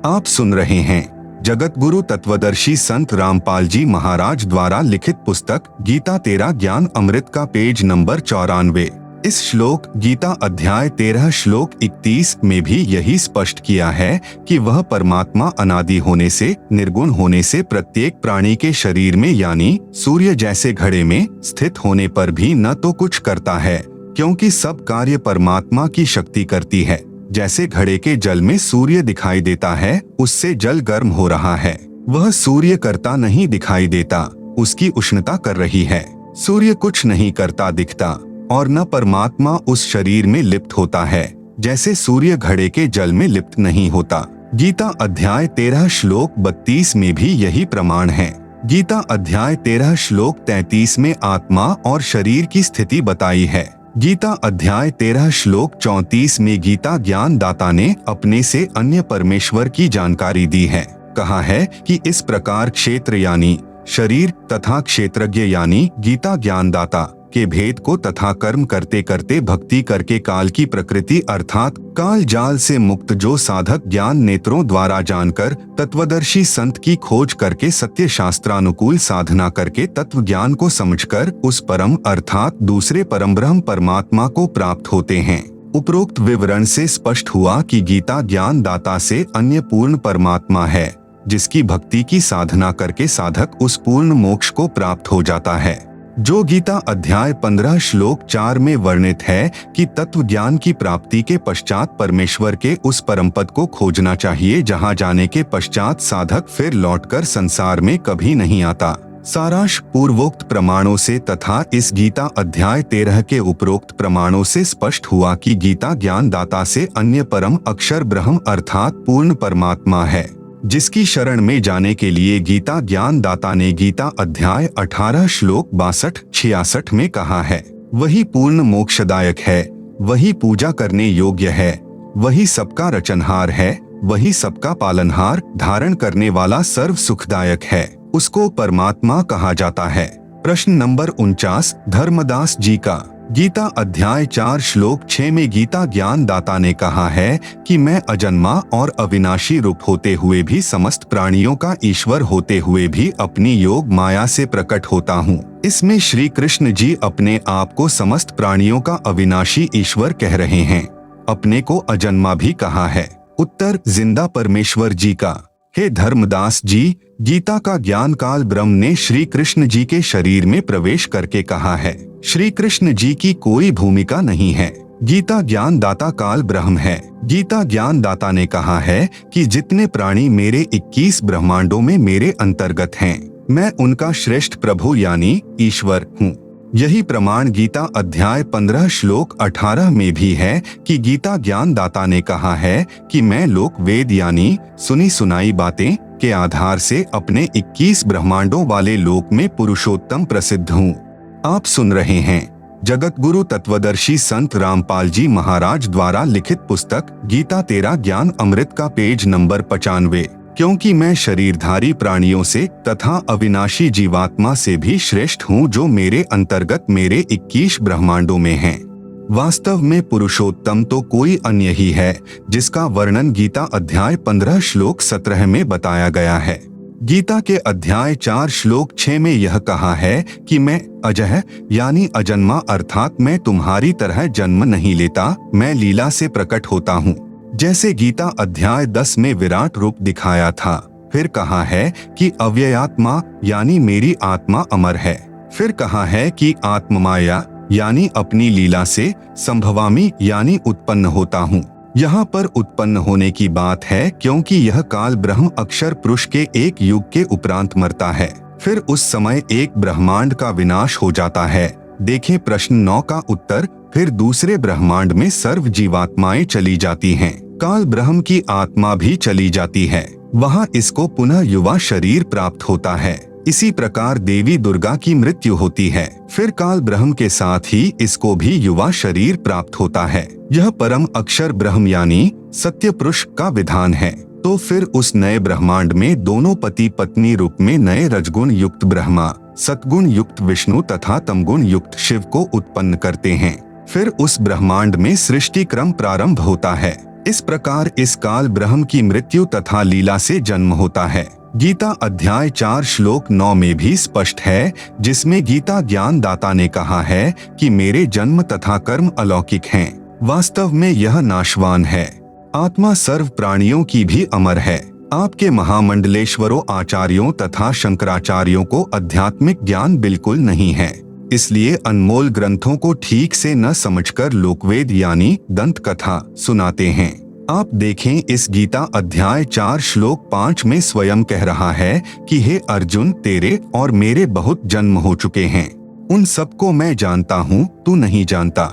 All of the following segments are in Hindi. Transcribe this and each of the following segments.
आप सुन रहे हैं जगत गुरु तत्वदर्शी संत रामपाल जी महाराज द्वारा लिखित पुस्तक गीता तेरा ज्ञान अमृत का पेज नंबर 94। इस श्लोक गीता अध्याय 13 श्लोक 31 में भी यही स्पष्ट किया है कि वह परमात्मा अनादि होने से, निर्गुण होने से प्रत्येक प्राणी के शरीर में यानी सूर्य जैसे घड़े में स्थित होने पर भी न तो कुछ करता है, क्योंकि सब कार्य परमात्मा की शक्ति करती है। जैसे घड़े के जल में सूर्य दिखाई देता है, उससे जल गर्म हो रहा है, वह सूर्य करता नहीं दिखाई देता, उसकी उष्णता कर रही है। सूर्य कुछ नहीं करता दिखता और न परमात्मा उस शरीर में लिप्त होता है, जैसे सूर्य घड़े के जल में लिप्त नहीं होता। गीता अध्याय 13 श्लोक 32 में भी यही प्रमाण है। गीता अध्याय 13 श्लोक 33 में आत्मा और शरीर की स्थिति बताई है। गीता अध्याय 13 श्लोक 34 में गीता ज्ञान दाता ने अपने से अन्य परमेश्वर की जानकारी दी है। कहा है कि इस प्रकार क्षेत्र यानी शरीर तथा क्षेत्रज्ञ यानी गीता ज्ञान दाता के भेद को तथा कर्म करते करते भक्ति करके काल की प्रकृति अर्थात काल जाल से मुक्त जो साधक ज्ञान नेत्रों द्वारा जानकर तत्वदर्शी संत की खोज करके सत्य शास्त्रानुकूल साधना करके तत्व ज्ञान को समझकर उस परम अर्थात दूसरे परम ब्रह्म परमात्मा को प्राप्त होते हैं। उपरोक्त विवरण से स्पष्ट हुआ कि गीता ज्ञान दाता से अन्य पूर्ण परमात्मा है, जिसकी भक्ति की साधना करके साधक उस पूर्ण मोक्ष को प्राप्त हो जाता है, जो गीता अध्याय 15 श्लोक 4 में वर्णित है कि तत्व ज्ञान की प्राप्ति के पश्चात परमेश्वर के उस परम पद को खोजना चाहिए, जहां जाने के पश्चात साधक फिर लौटकर संसार में कभी नहीं आता। सारांश पूर्वोक्त प्रमाणों से तथा इस गीता अध्याय 13 के उपरोक्त प्रमाणों से स्पष्ट हुआ कि गीता ज्ञान दाता से अन्य परम अक्षर ब्रह्म अर्थात पूर्ण परमात्मा है, जिसकी शरण में जाने के लिए गीता ज्ञान दाता ने गीता अध्याय 18 श्लोक 62-66 में कहा है। वही पूर्ण मोक्षदायक है, वही पूजा करने योग्य है, वही सबका रचनहार है, वही सबका पालनहार धारण करने वाला सर्व सुखदायक है, उसको परमात्मा कहा जाता है। प्रश्न नंबर 49 धर्मदास जी का। गीता अध्याय 4 श्लोक 6 में गीता ज्ञान दाता ने कहा है कि मैं अजन्मा और अविनाशी रूप होते हुए भी समस्त प्राणियों का ईश्वर होते हुए भी अपनी योग माया से प्रकट होता हूँ। इसमें श्री कृष्ण जी अपने आप को समस्त प्राणियों का अविनाशी ईश्वर कह रहे हैं। अपने को अजन्मा भी कहा है। उत्तर जिंदा परमेश्वर जी का। हे धर्मदास जी, गीता का ज्ञान काल ब्रह्म ने श्री कृष्ण जी के शरीर में प्रवेश करके कहा है। श्री कृष्ण जी की कोई भूमिका नहीं है। गीता ज्ञान दाता काल ब्रह्म है। गीता ज्ञान दाता ने कहा है कि जितने प्राणी मेरे 21 ब्रह्मांडों में मेरे अंतर्गत हैं, मैं उनका श्रेष्ठ प्रभु यानी ईश्वर हूँ। यही प्रमाण गीता अध्याय 15 श्लोक 18 में भी है कि गीता ज्ञान दाता ने कहा है कि मैं लोक वेद यानी सुनी सुनाई बातें के आधार से अपने 21 ब्रह्मांडों वाले लोक में पुरुषोत्तम प्रसिद्ध हूँ। आप सुन रहे हैं जगत गुरु तत्वदर्शी संत रामपाल जी महाराज द्वारा लिखित पुस्तक गीता तेरा ज्ञान अमृत का पेज नंबर 95। क्योंकि मैं शरीरधारी प्राणियों से तथा अविनाशी जीवात्मा से भी श्रेष्ठ हूँ, जो मेरे अंतर्गत मेरे 21 ब्रह्मांडों में हैं। वास्तव में पुरुषोत्तम तो कोई अन्य ही है, जिसका वर्णन गीता अध्याय 15 श्लोक 17 में बताया गया है। गीता के अध्याय 4 श्लोक 6 में यह कहा है कि मैं अजह यानी अजन्मा अर्थात मैं तुम्हारी तरह जन्म नहीं लेता, मैं लीला से प्रकट होता हूँ। जैसे गीता अध्याय 10 में विराट रूप दिखाया था। फिर कहा है कि अव्ययात्मा यानी मेरी आत्मा अमर है। फिर कहा है कि आत्ममाया यानी अपनी लीला से संभवामी यानी उत्पन्न होता हूँ। यहाँ पर उत्पन्न होने की बात है, क्योंकि यह काल ब्रह्म अक्षर पुरुष के एक युग के उपरांत मरता है। फिर उस समय एक ब्रह्मांड का विनाश हो जाता है। देखें प्रश्न 9 का उत्तर। फिर दूसरे ब्रह्मांड में सर्व जीवात्माएं चली जाती हैं। काल ब्रह्म की आत्मा भी चली जाती है। वहाँ इसको पुनः युवा शरीर प्राप्त होता है। इसी प्रकार देवी दुर्गा की मृत्यु होती है, फिर काल ब्रह्म के साथ ही इसको भी युवा शरीर प्राप्त होता है। यह परम अक्षर ब्रह्म यानी सत्य पुरुष का विधान है। तो फिर उस नए ब्रह्मांड में दोनों पति पत्नी रूप में नए रजगुण युक्त ब्रह्मा, सतगुण युक्त विष्णु तथा तमगुण युक्त शिव को उत्पन्न करते हैं। फिर उस ब्रह्मांड में सृष्टि क्रम प्रारंभ होता है। इस प्रकार इस काल ब्रह्म की मृत्यु तथा लीला से जन्म होता है। गीता अध्याय 4 श्लोक 9 में भी स्पष्ट है, जिसमें गीता ज्ञान दाता ने कहा है कि मेरे जन्म तथा कर्म अलौकिक हैं। वास्तव में यह नाशवान है। आत्मा सर्व प्राणियों की भी अमर है। आपके महामंडलेश्वरों आचार्यों तथा शंकराचार्यों को आध्यात्मिक ज्ञान बिल्कुल नहीं है, इसलिए अनमोल ग्रंथों को ठीक से न समझकर लोकवेद यानी दंत कथा सुनाते हैं। आप देखें, इस गीता अध्याय 4 श्लोक 5 में स्वयं कह रहा है कि हे अर्जुन, तेरे और मेरे बहुत जन्म हो चुके हैं, उन सबको मैं जानता हूँ, तू नहीं जानता।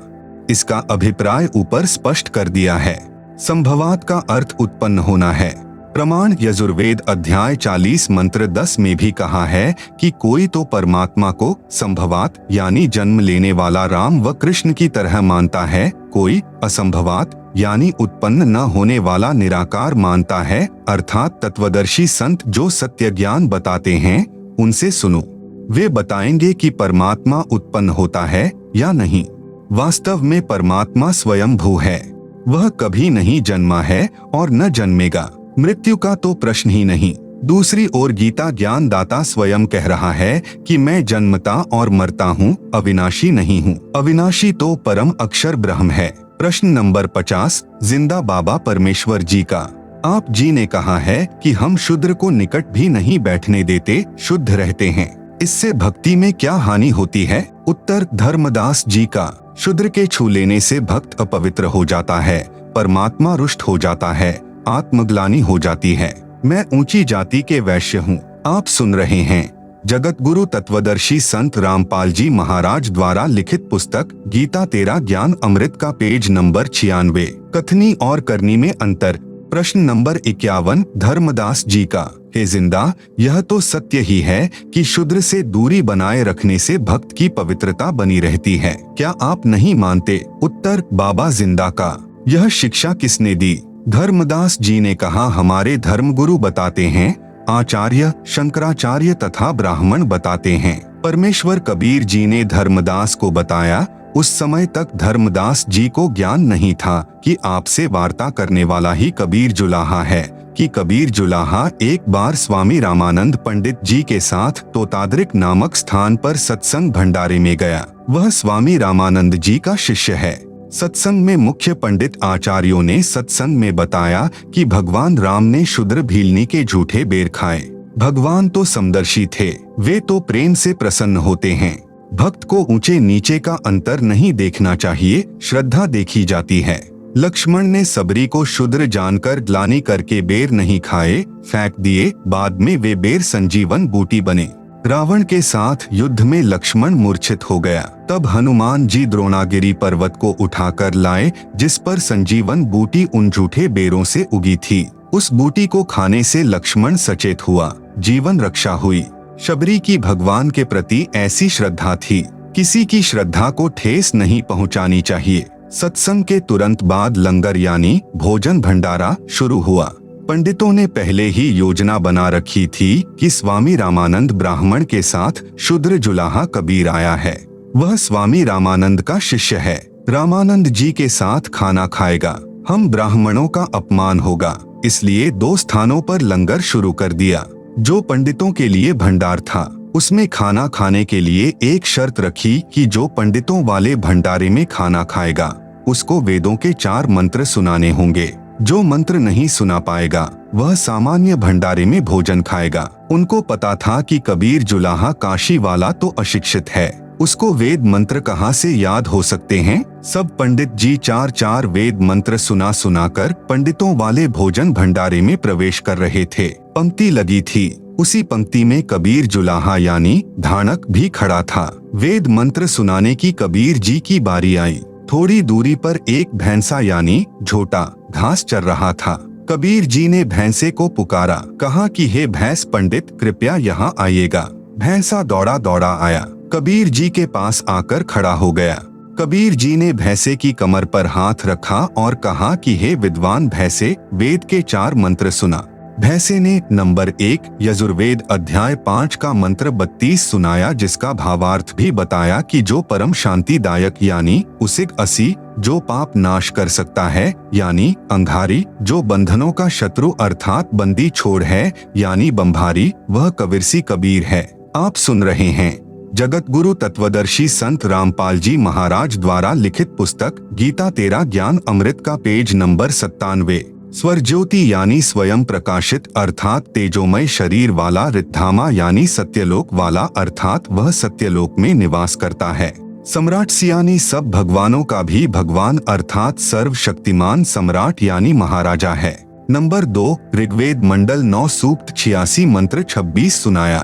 इसका अभिप्राय ऊपर स्पष्ट कर दिया है। संभवात का अर्थ उत्पन्न होना है। प्रमाण यजुर्वेद अध्याय 40 मंत्र 10 में भी कहा है कि कोई तो परमात्मा को संभवात यानी जन्म लेने वाला राम व कृष्ण की तरह मानता है, कोई असंभवात यानी उत्पन्न न होने वाला निराकार मानता है। अर्थात तत्वदर्शी संत जो सत्य ज्ञान बताते हैं उनसे सुनो, वे बताएंगे कि परमात्मा उत्पन्न होता है या नहीं। वास्तव में परमात्मा स्वयं भू है, वह कभी नहीं जन्मा है और न जन्मेगा। मृत्यु का तो प्रश्न ही नहीं। दूसरी ओर गीता ज्ञान दाता स्वयं कह रहा है कि मैं जन्मता और मरता हूँ, अविनाशी नहीं हूँ। अविनाशी तो परम अक्षर ब्रह्म है। प्रश्न नंबर 50 जिंदा बाबा परमेश्वर जी का। आप जी ने कहा है कि हम शूद्र को निकट भी नहीं बैठने देते, शुद्ध रहते हैं, इससे भक्ति में क्या हानि होती है? उत्तर धर्मदास जी का। शूद्र के छू लेने से भक्त अपवित्र हो जाता है, परमात्मा रुष्ट हो जाता है, आत्मग्लानि हो जाती है। मैं ऊंची जाति के वैश्य हूँ। आप सुन रहे हैं जगत गुरु तत्वदर्शी संत रामपाल जी महाराज द्वारा लिखित पुस्तक गीता तेरा ज्ञान अमृत का पेज नंबर 96 कथनी और करनी में अंतर। प्रश्न नंबर 51 धर्मदास जी का। हे जिंदा, यह तो सत्य ही है कि शूद्र से दूरी बनाए रखने से भक्त की पवित्रता बनी रहती है, क्या आप नहीं मानते? उत्तर बाबा जिंदा का। यह शिक्षा किसने दी? धर्मदास जी ने कहा, हमारे धर्मगुरु बताते हैं, आचार्य शंकराचार्य तथा ब्राह्मण बताते हैं। परमेश्वर कबीर जी ने धर्मदास को बताया। उस समय तक धर्मदास जी को ज्ञान नहीं था कि आपसे वार्ता करने वाला ही कबीर जुलाहा है, कि कबीर जुलाहा एक बार स्वामी रामानंद पंडित जी के साथ तोताद्रिक नामक स्थान पर सत्संग भंडारे में गया। वह स्वामी रामानंद जी का शिष्य है। सत्संग में मुख्य पंडित आचार्यों ने सत्संग में बताया कि भगवान राम ने शूद्र भीलनी के झूठे बेर खाए। भगवान तो समदर्शी थे, वे तो प्रेम से प्रसन्न होते हैं। भक्त को ऊंचे नीचे का अंतर नहीं देखना चाहिए, श्रद्धा देखी जाती है। लक्ष्मण ने सबरी को शूद्र जानकर ग्लानि करके बेर नहीं खाए, फेंक दिए। बाद में वे बेर संजीवन बूटी बने। रावण के साथ युद्ध में लक्ष्मण मूर्छित हो गया। तब हनुमान जी द्रोणागिरी पर्वत को उठाकर लाए, जिस पर संजीवन बूटी उन झूठे बेरों से उगी थी। उस बूटी को खाने से लक्ष्मण सचेत हुआ, जीवन रक्षा हुई। शबरी की भगवान के प्रति ऐसी श्रद्धा थी। किसी की श्रद्धा को ठेस नहीं पहुंचानी चाहिए। सत्संग के तुरंत बाद लंगर यानी भोजन भंडारा शुरू हुआ। पंडितों ने पहले ही योजना बना रखी थी कि स्वामी रामानंद ब्राह्मण के साथ शूद्र जुलाहा कबीर आया है। वह स्वामी रामानंद का शिष्य है। रामानंद जी के साथ खाना खाएगा, हम ब्राह्मणों का अपमान होगा, इसलिए 2 स्थानों पर लंगर शुरू कर दिया। जो पंडितों के लिए भंडार था, उसमें खाना खाने के लिए एक शर्त रखी कि जो पंडितों वाले भंडारे में खाना खाएगा उसको वेदों के 4 मंत्र सुनाने होंगे। जो मंत्र नहीं सुना पाएगा वह सामान्य भंडारे में भोजन खाएगा। उनको पता था कि कबीर जुलाहा काशी वाला तो अशिक्षित है, उसको वेद मंत्र कहाँ से याद हो सकते हैं। सब पंडित जी 4 वेद मंत्र सुनाकर पंडितों वाले भोजन भंडारे में प्रवेश कर रहे थे। पंक्ति लगी थी, उसी पंक्ति में कबीर जुलाहा यानी धानक भी खड़ा था। वेद मंत्र सुनाने की कबीर जी की बारी आई। थोड़ी दूरी पर एक भैंसा यानी झोटा घास चर रहा था। कबीर जी ने भैंसे को पुकारा, कहा कि हे भैंस पंडित, कृपया यहाँ आइएगा। भैंसा दौड़ा दौड़ा आया, कबीर जी के पास आकर खड़ा हो गया। कबीर जी ने भैंसे की कमर पर हाथ रखा और कहा कि हे विद्वान भैंसे, वेद के 4 मंत्र सुना। भैंसे ने नंबर 1 यजुर्वेद अध्याय 5 का मंत्र 32 सुनाया, जिसका भावार्थ भी बताया कि जो परम शांतिदायक यानी उसिग 80 जो पाप नाश कर सकता है यानी अंगारी, जो बंधनों का शत्रु अर्थात बंदी छोड़ है यानी बंभारी, वह कबीरसी कबीर है। आप सुन रहे हैं जगत गुरु तत्वदर्शी संत रामपाल जी महाराज द्वारा लिखित पुस्तक गीता तेरा ज्ञान अमृत का पेज नंबर 97। स्वर ज्योति यानी स्वयं प्रकाशित अर्थात तेजोमय शरीर वाला, रिद्धामा यानी सत्यलोक वाला अर्थात वह सत्यलोक में निवास करता है। सम्राट यानी सब भगवानों का भी भगवान अर्थात सर्वशक्तिमान सम्राट यानी महाराजा है। नंबर 2 ऋग्वेद मंडल 9 सूक्त 86 मंत्र 26 सुनाया,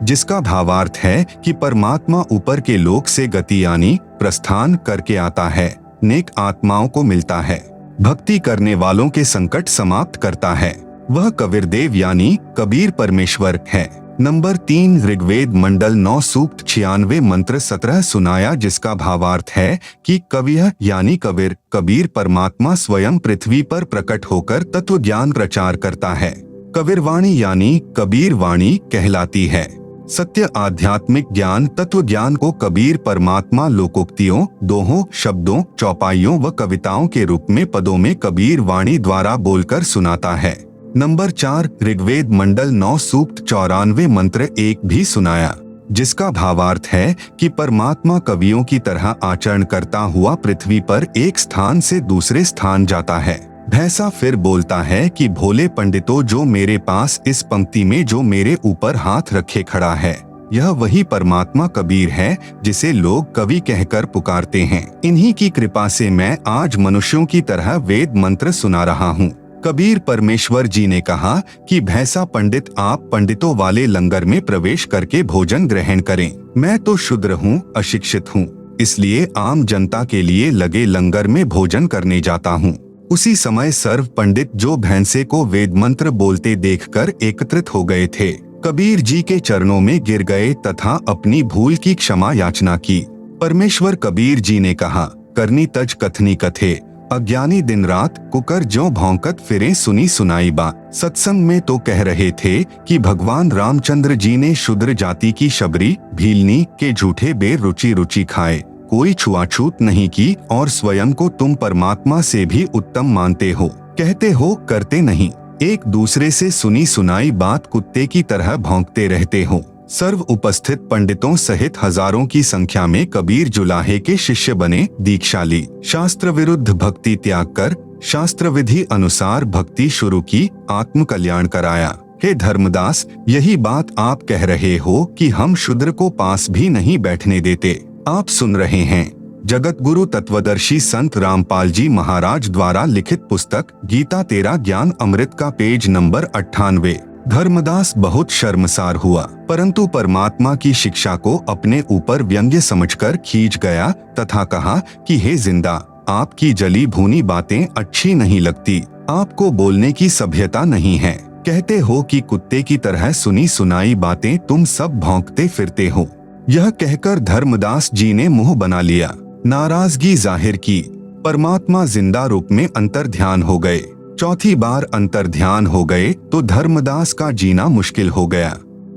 जिसका भावार्थ है कि परमात्मा ऊपर के लोक से गति यानी प्रस्थान करके आता है, नेक आत्माओं को मिलता है, भक्ति करने वालों के संकट समाप्त करता है। वह कबीर देव यानी कबीर परमेश्वर है। नंबर 3 ऋग्वेद मंडल 9 सूक्त 96 मंत्र 17 सुनाया, जिसका भावार्थ है कि कवियः यानी कबीर, कबीर परमात्मा स्वयं पृथ्वी पर प्रकट होकर तत्व ज्ञान प्रचार करता है। कबीरवाणी यानी कबीर वाणी कहलाती है। सत्य आध्यात्मिक ज्ञान तत्व ज्ञान को कबीर परमात्मा लोकोक्तियों, दोहों, शब्दों, चौपाइयों व कविताओं के रूप में पदों में कबीर वाणी द्वारा बोलकर सुनाता है। नंबर 4 ऋग्वेद मंडल 9 सूक्त 94 मंत्र 1 भी सुनाया, जिसका भावार्थ है कि परमात्मा कवियों की तरह आचरण करता हुआ पृथ्वी पर एक स्थान से दूसरे स्थान जाता है। भैंसा फिर बोलता है कि भोले पंडितों, जो मेरे पास इस पंक्ति में जो मेरे ऊपर हाथ रखे खड़ा है, यह वही परमात्मा कबीर है जिसे लोग कवि कहकर पुकारते हैं। इन्हीं की कृपा से मैं आज मनुष्यों की तरह वेद मंत्र सुना रहा हूँ। कबीर परमेश्वर जी ने कहा कि भैंसा पंडित, आप पंडितों वाले लंगर में प्रवेश करके भोजन ग्रहण करें। मैं तो शूद्र हूँ, अशिक्षित हूँ, इसलिए आम जनता के लिए लगे लंगर में भोजन करने जाता हूँ। उसी समय सर्व पंडित जो भैंसे को वेद मंत्र बोलते देखकर एकत्रित हो गए थे, कबीर जी के चरणों में गिर गए तथा अपनी भूल की क्षमा याचना की। परमेश्वर कबीर जी ने कहा, करनी तज कथनी कथे, अज्ञानी दिन रात कुकर ज्यों भौंकत फिरे सुनी सुनाई बात। सत्संग में तो कह रहे थे कि भगवान रामचंद्र जी ने शूद्र जाति की शबरी भीलनी के झूठे बेर रुचि रुचि खाए, कोई छुआछूत नहीं की और स्वयं को तुम परमात्मा से भी उत्तम मानते हो, कहते हो करते नहीं, एक दूसरे से सुनी सुनाई बात कुत्ते की तरह भौंकते रहते हो। सर्व उपस्थित पंडितों सहित हजारों की संख्या में कबीर जुलाहे के शिष्य बने, दीक्षा ली, शास्त्र विरुद्ध भक्ति त्याग कर शास्त्र विधि अनुसार भक्ति शुरू की, आत्म कल्याण कराया। हे धर्मदास, यही बात आप कह रहे हो कि हम शूद्र को पास भी नहीं बैठने देते। आप सुन रहे हैं जगत गुरु तत्वदर्शी संत रामपाल जी महाराज द्वारा लिखित पुस्तक गीता तेरा ज्ञान अमृत का पेज नंबर 98। धर्मदास बहुत शर्मसार हुआ, परंतु परमात्मा की शिक्षा को अपने ऊपर व्यंग्य समझकर खींच गया तथा कहा कि हे जिंदा, आपकी जली भूनी बातें अच्छी नहीं लगती, आपको बोलने की सभ्यता नहीं है, कहते हो कि कुत्ते की तरह सुनी सुनाई बातें तुम सब भौंकते फिरते हो। यह कहकर धर्मदास जी ने मुंह बना लिया, नाराजगी जाहिर की। परमात्मा जिंदा रूप में अंतर ध्यान हो गए। चौथी बार अंतर ध्यान हो गए तो धर्मदास का जीना मुश्किल हो गया,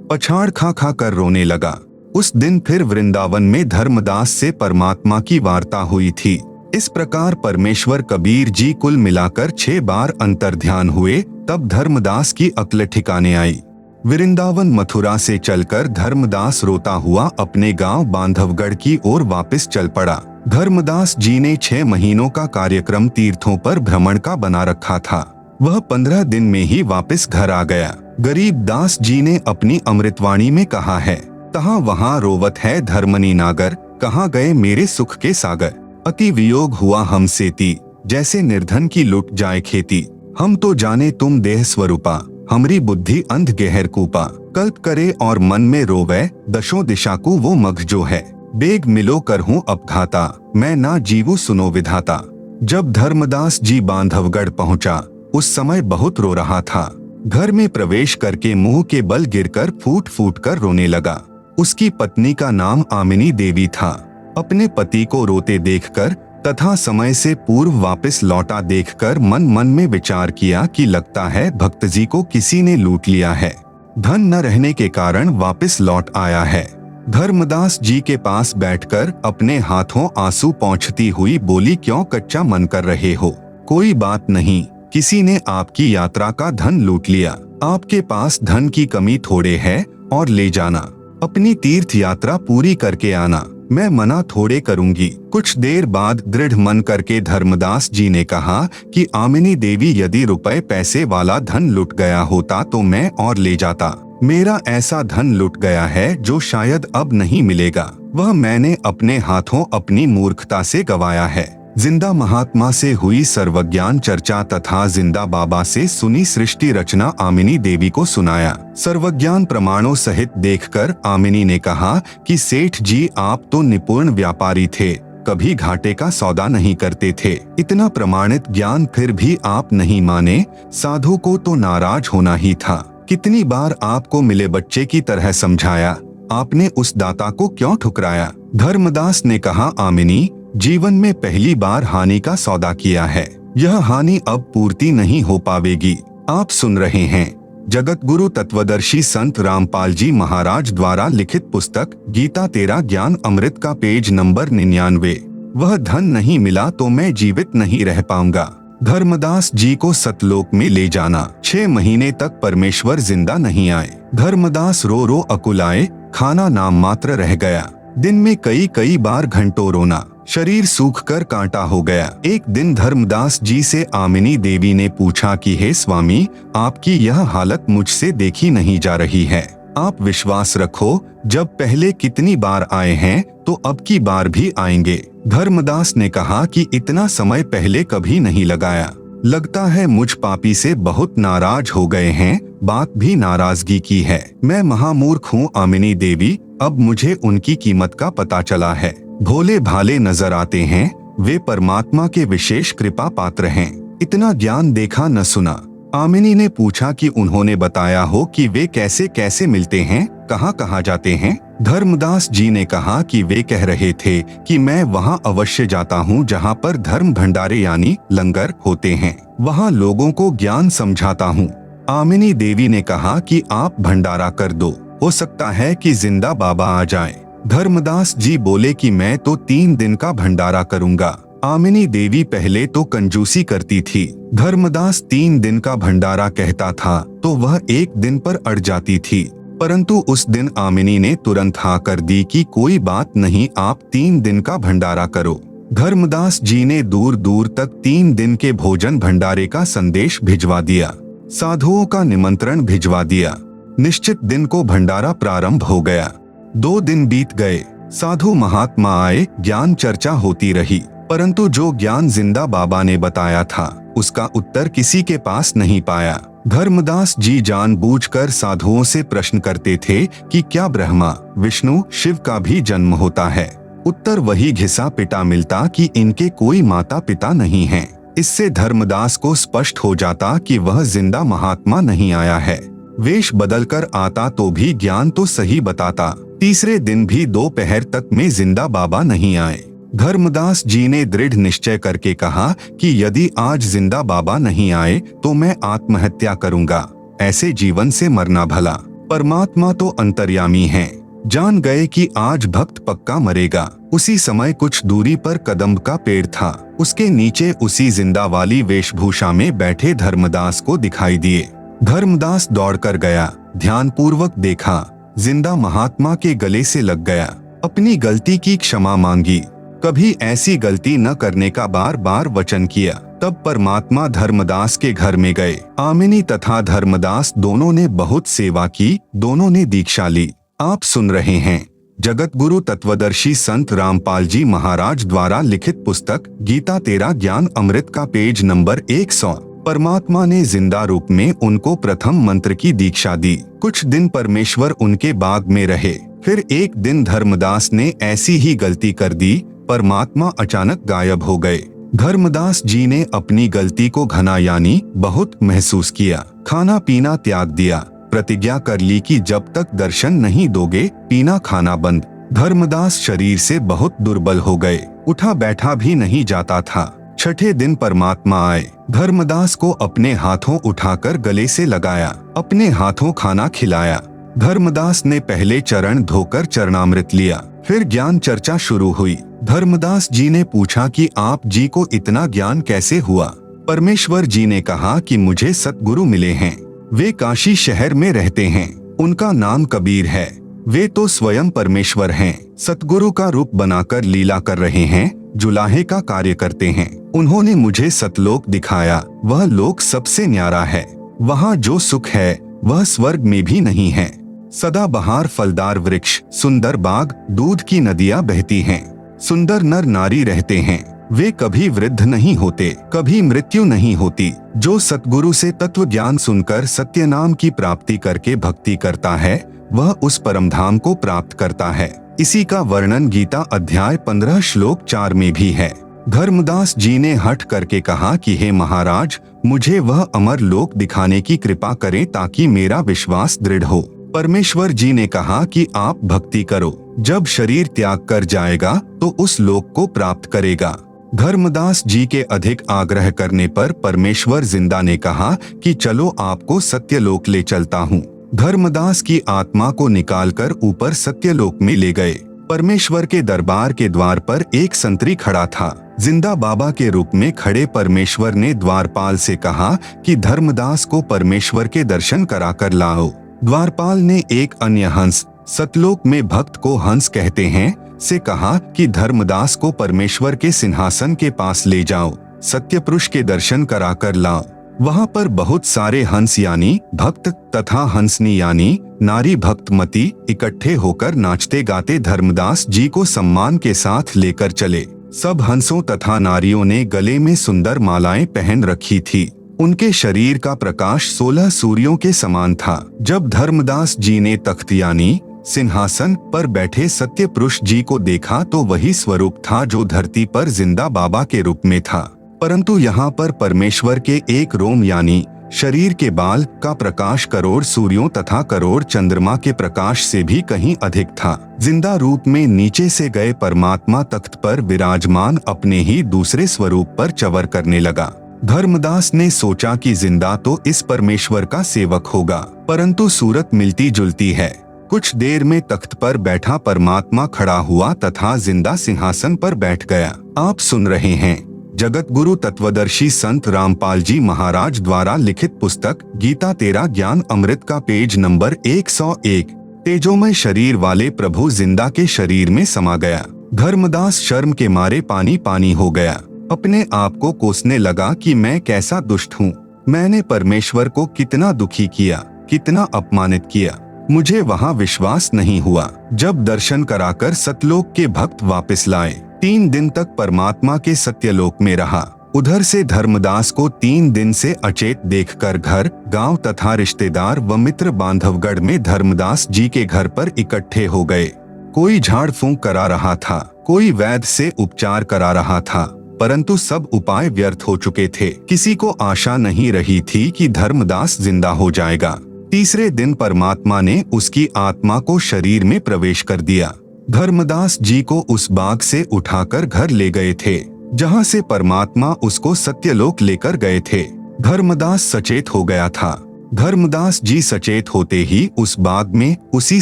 पछाड़ खा खा कर रोने लगा। उस दिन फिर वृंदावन में धर्मदास से परमात्मा की वार्ता हुई थी। इस प्रकार परमेश्वर कबीर जी कुल मिलाकर 6 बार अंतर ध्यान हुए, तब धर्मदास की अक्ल ठिकाने आई। वृंदावन मथुरा से चलकर धर्मदास रोता हुआ अपने गांव बांधवगढ़ की ओर वापस चल पड़ा। धर्मदास जी ने 6 महीनों का कार्यक्रम तीर्थों पर भ्रमण का बना रखा था। वह 15 दिन में ही वापस घर आ गया। गरीब दास जी ने अपनी अमृतवाणी में कहा है, तहाँ वहाँ रोवत है धर्मनी नागर, कहाँ गए मेरे सुख के सागर। अति वियोग हुआ हमसे ती, जैसे निर्धन की लुट जाए खेती। हम तो जाने तुम देह स्वरूपा, हमरी बुद्धि अंध गहर कूपा। कल्प करे और मन में रोवे, दशों दिशा को वो मघ जो है। बेग मिलो कर हूँ अपघाता, मैं ना जीवू सुनो विधाता। जब धर्मदास जी बांधवगढ़ पहुँचा, उस समय बहुत रो रहा था। घर में प्रवेश करके मुंह के बल गिरकर फूट फूट कर रोने लगा। उसकी पत्नी का नाम आमिनी देवी था। अपने पति को रोते देखकर तथा समय से पूर्व वापस लौटा देखकर मन मन में विचार किया कि लगता है भक्त जी को किसी ने लूट लिया है। धन न रहने के कारण वापस लौट आया है। धर्मदास जी के पास बैठकर अपने हाथों आंसू पोंछती हुई बोली, क्यों कच्चा मन कर रहे हो? कोई बात नहीं, किसी ने आपकी यात्रा का धन लूट लिया। आपके पास धन की कमी थोड़े है और ले जाना, अपनी तीर्थ यात्रा पूरी करके आना, मैं मना थोड़े करूंगी। कुछ देर बाद दृढ़ मन करके धर्मदास जी ने कहा कि आमिनी देवी, यदि रुपए पैसे वाला धन लुट गया होता तो मैं और ले जाता। मेरा ऐसा धन लुट गया है जो शायद अब नहीं मिलेगा, वह मैंने अपने हाथों अपनी मूर्खता से गवाया है। जिंदा महात्मा से हुई सर्वज्ञान चर्चा तथा जिंदा बाबा से सुनी सृष्टि रचना आमिनी देवी को सुनाया। सर्वज्ञान प्रमाणों सहित देखकर आमिनी ने कहा कि सेठ जी, आप तो निपुण व्यापारी थे, कभी घाटे का सौदा नहीं करते थे। इतना प्रमाणित ज्ञान फिर भी आप नहीं माने, साधु को तो नाराज होना ही था। कितनी बार आपको मिले बच्चे की तरह समझाया, आपने उस दाता को क्यों ठुकराया? धर्मदास ने कहा, आमिनी, जीवन में पहली बार हानि का सौदा किया है, यह हानि अब पूर्ति नहीं हो पावेगी। आप सुन रहे हैं जगत गुरु तत्वदर्शी संत रामपाल जी महाराज द्वारा लिखित पुस्तक गीता तेरा ज्ञान अमृत का पेज नंबर 99। वह धन नहीं मिला तो मैं जीवित नहीं रह पाऊंगा। धर्मदास जी को सतलोक में ले जाना। 6 महीने तक परमेश्वर जिंदा नहीं आए। धर्मदास रो रो अकुलाए, खाना नाम मात्र रह गया। दिन में कई बार घंटों रोना, शरीर सूखकर कांटा हो गया। एक दिन धर्मदास जी से आमिनी देवी ने पूछा कि हे स्वामी, आपकी यह हालत मुझसे देखी नहीं जा रही है। आप विश्वास रखो, जब पहले कितनी बार आए हैं तो अब की बार भी आएंगे। धर्मदास ने कहा कि इतना समय पहले कभी नहीं लगाया। लगता है मुझ पापी से बहुत नाराज हो गए हैं, बात भी नाराजगी की है। मैं महामूर्ख हूँ आमिनी देवी, अब मुझे उनकी कीमत का पता चला है। भोले भाले नजर आते हैं, वे परमात्मा के विशेष कृपा पात्र हैं। इतना ज्ञान देखा न सुना। आमिनी ने पूछा कि उन्होंने बताया हो कि वे कैसे कैसे मिलते हैं, कहाँ कहाँ जाते हैं? धर्मदास जी ने कहा कि वे कह रहे थे कि मैं वहाँ अवश्य जाता हूँ जहाँ पर धर्म भंडारे यानी लंगर होते हैं, वहाँ लोगों को ज्ञान समझाता हूँ। आमिनी देवी ने कहा कि आप भंडारा कर दो, हो सकता है कि जिंदा बाबा आ जाए। धर्मदास जी बोले कि मैं तो 3 दिन का भंडारा करूंगा। आमिनी देवी पहले तो कंजूसी करती थी। धर्मदास 3 दिन का भंडारा कहता था तो वह 1 दिन पर अड़ जाती थी, परंतु उस दिन आमिनी ने तुरंत हाँ कर दी कि कोई बात नहीं, आप 3 दिन का भंडारा करो। धर्मदास जी ने दूर दूर तक 3 दिन के भोजन भंडारे का संदेश भिजवा दिया, साधुओं का निमंत्रण भिजवा दिया। निश्चित दिन को भंडारा प्रारंभ हो गया। 2 दिन बीत गए, साधु महात्मा आए, ज्ञान चर्चा होती रही, परंतु जो ज्ञान जिंदा बाबा ने बताया था उसका उत्तर किसी के पास नहीं पाया। धर्मदास जी जानबूझकर साधुओं से प्रश्न करते थे कि क्या ब्रह्मा, विष्णु, शिव का भी जन्म होता है? उत्तर वही घिसा पिटा मिलता कि इनके कोई माता पिता नहीं हैं। इससे धर्मदास को स्पष्ट हो जाता कि वह जिंदा महात्मा नहीं आया है। वेश बदलकर आता तो भी ज्ञान तो सही बताता। तीसरे दिन भी दोपहर तक में जिंदा बाबा नहीं आए। धर्मदास जी ने दृढ़ निश्चय करके कहा कि यदि आज जिंदा बाबा नहीं आए तो मैं आत्महत्या करूंगा। ऐसे जीवन से मरना भला। परमात्मा तो अंतर्यामी हैं, जान गए कि आज भक्त पक्का मरेगा। उसी समय कुछ दूरी पर कदम्ब का पेड़ था, उसके नीचे उसी जिंदा वाली वेशभूषा में बैठे धर्मदास को दिखाई दिए। धर्मदास दौड़कर गया, ध्यानपूर्वक देखा, जिंदा महात्मा के गले से लग गया, अपनी गलती की क्षमा मांगी, कभी ऐसी गलती न करने का बार बार वचन किया। तब परमात्मा धर्मदास के घर में गए। आमिनी तथा धर्मदास दोनों ने बहुत सेवा की, दोनों ने दीक्षा ली। आप सुन रहे हैं जगत गुरु तत्वदर्शी संत रामपाल जी महाराज द्वारा लिखित पुस्तक गीता तेरा ज्ञान अमृत का पेज नंबर 100। परमात्मा ने जिंदा रूप में उनको प्रथम मंत्र की दीक्षा दी। कुछ दिन परमेश्वर उनके बाग में रहे। फिर एक दिन धर्मदास ने ऐसी ही गलती कर दी, परमात्मा अचानक गायब हो गए। धर्मदास जी ने अपनी गलती को घना यानी बहुत महसूस किया, खाना पीना त्याग दिया, प्रतिज्ञा कर ली कि जब तक दर्शन नहीं दोगे पीना खाना बंद। धर्मदास शरीर से बहुत दुर्बल हो गए, उठा बैठा भी नहीं जाता था। छठे दिन परमात्मा आए, धर्मदास को अपने हाथों उठाकर गले से लगाया, अपने हाथों खाना खिलाया। धर्मदास ने पहले चरण धोकर चरणामृत लिया। फिर ज्ञान चर्चा शुरू हुई। धर्मदास जी ने पूछा कि आप जी को इतना ज्ञान कैसे हुआ। परमेश्वर जी ने कहा कि मुझे सतगुरु मिले हैं। वे काशी शहर में रहते हैं। उनका नाम कबीर है। वे तो स्वयं परमेश्वर हैं। सतगुरु का रूप बनाकर लीला कर रहे हैं, जुलाहे का कार्य करते हैं। उन्होंने मुझे सतलोक दिखाया। वह लोक सबसे न्यारा है। वहाँ जो सुख है वह स्वर्ग में भी नहीं है। सदाबहार फलदार वृक्ष, सुंदर बाग, दूध की नदियाँ बहती हैं। सुंदर नर नारी रहते हैं। वे कभी वृद्ध नहीं होते, कभी मृत्यु नहीं होती। जो सतगुरु से तत्व ज्ञान सुनकर सत्य नाम की प्राप्ति करके भक्ति करता है वह उस परम धाम को प्राप्त करता है। इसी का वर्णन गीता अध्याय 15 श्लोक 4 में भी है। धर्मदास जी ने हठ करके कहा कि हे महाराज, मुझे वह अमर लोक दिखाने की कृपा करें ताकि मेरा विश्वास दृढ़ हो। परमेश्वर जी ने कहा कि आप भक्ति करो, जब शरीर त्याग कर जाएगा तो उस लोक को प्राप्त करेगा। धर्मदास जी के अधिक आग्रह करने पर परमेश्वर जिंदा ने कहा कि चलो आपको सत्यलोक ले चलता हूँ। धर्मदास की आत्मा को निकालकर ऊपर सत्यलोक में ले गए। परमेश्वर के दरबार के द्वार पर एक संतरी खड़ा था। जिंदा बाबा के रूप में खड़े परमेश्वर ने द्वारपाल से कहा कि धर्मदास को परमेश्वर के दर्शन कराकर लाओ। द्वारपाल ने एक अन्य हंस, सतलोक में भक्त को हंस कहते हैं, से कहा कि धर्मदास को परमेश्वर के सिंहासन के पास ले जाओ, सत्य पुरुष के दर्शन कराकर लाओ। वहाँ पर बहुत सारे हंस यानी भक्त तथा हंसनी यानी नारी भक्तमती इकट्ठे होकर नाचते गाते धर्मदास जी को सम्मान के साथ लेकर चले। सब हंसों तथा नारियों ने गले में सुंदर मालाएं पहन रखी थी। उनके शरीर का प्रकाश 16 सूर्यों के समान था। जब धर्मदास जी ने तख्त यानी सिंहासन पर बैठे सत्य पुरुष जी को देखा तो वही स्वरूप था जो धरती पर जिंदा बाबा के रूप में था, परंतु यहाँ पर परमेश्वर के एक रोम यानी शरीर के बाल का प्रकाश करोड़ सूर्यों तथा करोड़ चंद्रमा के प्रकाश से भी कहीं अधिक था। जिंदा रूप में नीचे से गए परमात्मा तख्त पर विराजमान अपने ही दूसरे स्वरूप पर चवर करने लगा। धर्मदास ने सोचा कि जिंदा तो इस परमेश्वर का सेवक होगा, परंतु सूरत मिलती जुलती है। कुछ देर में तख्त पर बैठा परमात्मा खड़ा हुआ तथा जिंदा सिंहासन पर बैठ गया। आप सुन रहे हैं जगत गुरु तत्वदर्शी संत रामपाल जी महाराज द्वारा लिखित पुस्तक गीता तेरा ज्ञान अमृत का पेज नंबर 101। तेजोमय शरीर वाले प्रभु जिंदा के शरीर में समा गया। धर्मदास शर्म के मारे पानी पानी हो गया। अपने आप को कोसने लगा कि मैं कैसा दुष्ट हूँ। मैंने परमेश्वर को कितना दुखी किया, कितना अपमानित किया। मुझे वहाँ विश्वास नहीं हुआ। जब दर्शन कराकर सतलोक के भक्त वापस लाए, 3 दिन तक परमात्मा के सत्यलोक में रहा। उधर से धर्मदास को 3 दिन से अचेत देखकर घर, गांव तथा रिश्तेदार व मित्र बांधवगढ़ में धर्मदास जी के घर पर इकट्ठे हो गए। कोई झाड़ फूंक करा रहा था, कोई वैद्य से उपचार करा रहा था, परंतु सब उपाय व्यर्थ हो चुके थे। किसी को आशा नहीं रही थी कि धर्मदास जिंदा हो जाएगा। तीसरे दिन परमात्मा ने उसकी आत्मा को शरीर में प्रवेश कर दिया। धर्मदास जी को उस बाग से उठाकर घर ले गए थे, जहां से परमात्मा उसको सत्यलोक लेकर गए थे। धर्मदास सचेत हो गया था। धर्मदास जी सचेत होते ही उस बाग में उसी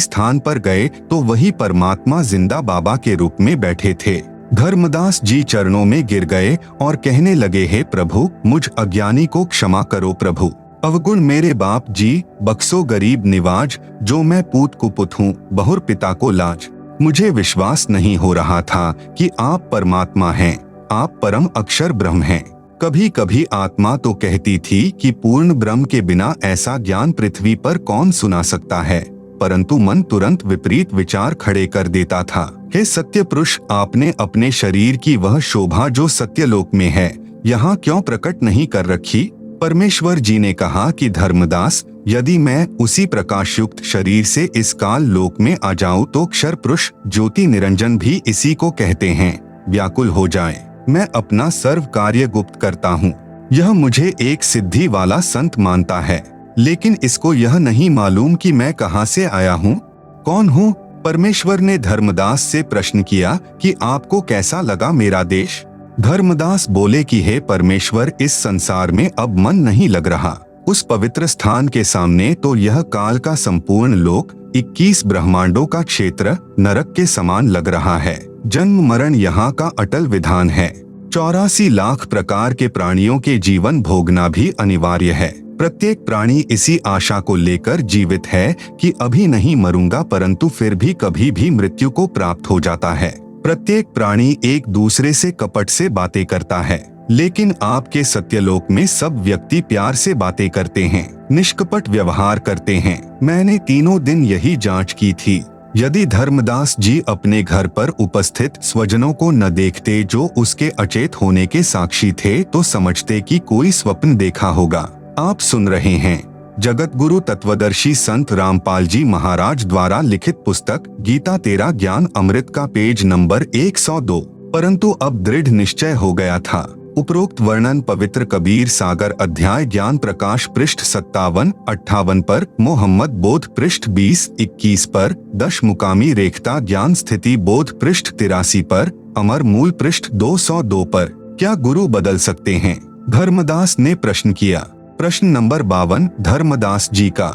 स्थान पर गए तो वही परमात्मा जिंदा बाबा के रूप में बैठे थे। धर्मदास जी चरणों में गिर गए और कहने लगे, हे प्रभु, मुझ अज्ञानी को क्षमा करो प्रभु। अवगुण मेरे बाप जी, बख्सो गरीब निवाज, जो मैं पूत कुपुत हूँ, बहुर पिता को लाज। मुझे विश्वास नहीं हो रहा था कि आप परमात्मा हैं, आप परम अक्षर ब्रह्म हैं। कभी कभी आत्मा तो कहती थी कि पूर्ण ब्रह्म के बिना ऐसा ज्ञान पृथ्वी पर कौन सुना सकता है, परंतु मन तुरंत विपरीत विचार खड़े कर देता था। हे सत्य पुरुष, आपने अपने शरीर की वह शोभा जो सत्यलोक में है, यहाँ क्यों प्रकट नहीं कर रखी? परमेश्वर जी ने कहा कि धर्मदास, यदि मैं उसी प्रकाशयुक्त शरीर से इस काल लोक में आ जाऊं तो क्षर पुरुष ज्योति निरंजन भी इसी को कहते हैं, व्याकुल हो जाए। मैं अपना सर्व कार्य गुप्त करता हूँ। यह मुझे एक सिद्धि वाला संत मानता है, लेकिन इसको यह नहीं मालूम कि मैं कहाँ से आया हूँ, कौन हूँ। परमेश्वर ने धर्मदास से प्रश्न किया कि आपको कैसा लगा मेरा देश? धर्मदास बोले कि हे परमेश्वर, इस संसार में अब मन नहीं लग रहा। उस पवित्र स्थान के सामने तो यह काल का संपूर्ण लोक 21 ब्रह्मांडों का क्षेत्र नरक के समान लग रहा है। जन्म मरण यहाँ का अटल विधान है। 84 लाख प्रकार के प्राणियों के जीवन भोगना भी अनिवार्य है। प्रत्येक प्राणी इसी आशा को लेकर जीवित है कि अभी नहीं मरूंगा, परंतु फिर भी कभी भी मृत्यु को प्राप्त हो जाता है। प्रत्येक प्राणी एक दूसरे से कपट से बातें करता है, लेकिन आपके सत्यलोक में सब व्यक्ति प्यार से बातें करते हैं, निष्कपट व्यवहार करते हैं। मैंने तीनों दिन यही जांच की थी। यदि धर्मदास जी अपने घर पर उपस्थित स्वजनों को न देखते जो उसके अचेत होने के साक्षी थे, तो समझते कि कोई स्वप्न देखा होगा। आप सुन रहे हैं जगत गुरु तत्वदर्शी संत रामपाल जी महाराज द्वारा लिखित पुस्तक गीता तेरा ज्ञान अमृत का पेज नंबर 102। परंतु अब दृढ़ निश्चय हो गया था। उपरोक्त वर्णन पवित्र कबीर सागर अध्याय ज्ञान प्रकाश पृष्ठ 57-58 पर, मोहम्मद बोध पृष्ठ 20-21 पर, दशमुकामी रेखता ज्ञान स्थिति बोध पृष्ठ 83 पर, अमर मूल पृष्ठ 202 पर। क्या गुरु बदल सकते हैं? धर्मदास ने प्रश्न किया। प्रश्न नंबर 52 धर्मदास जी का।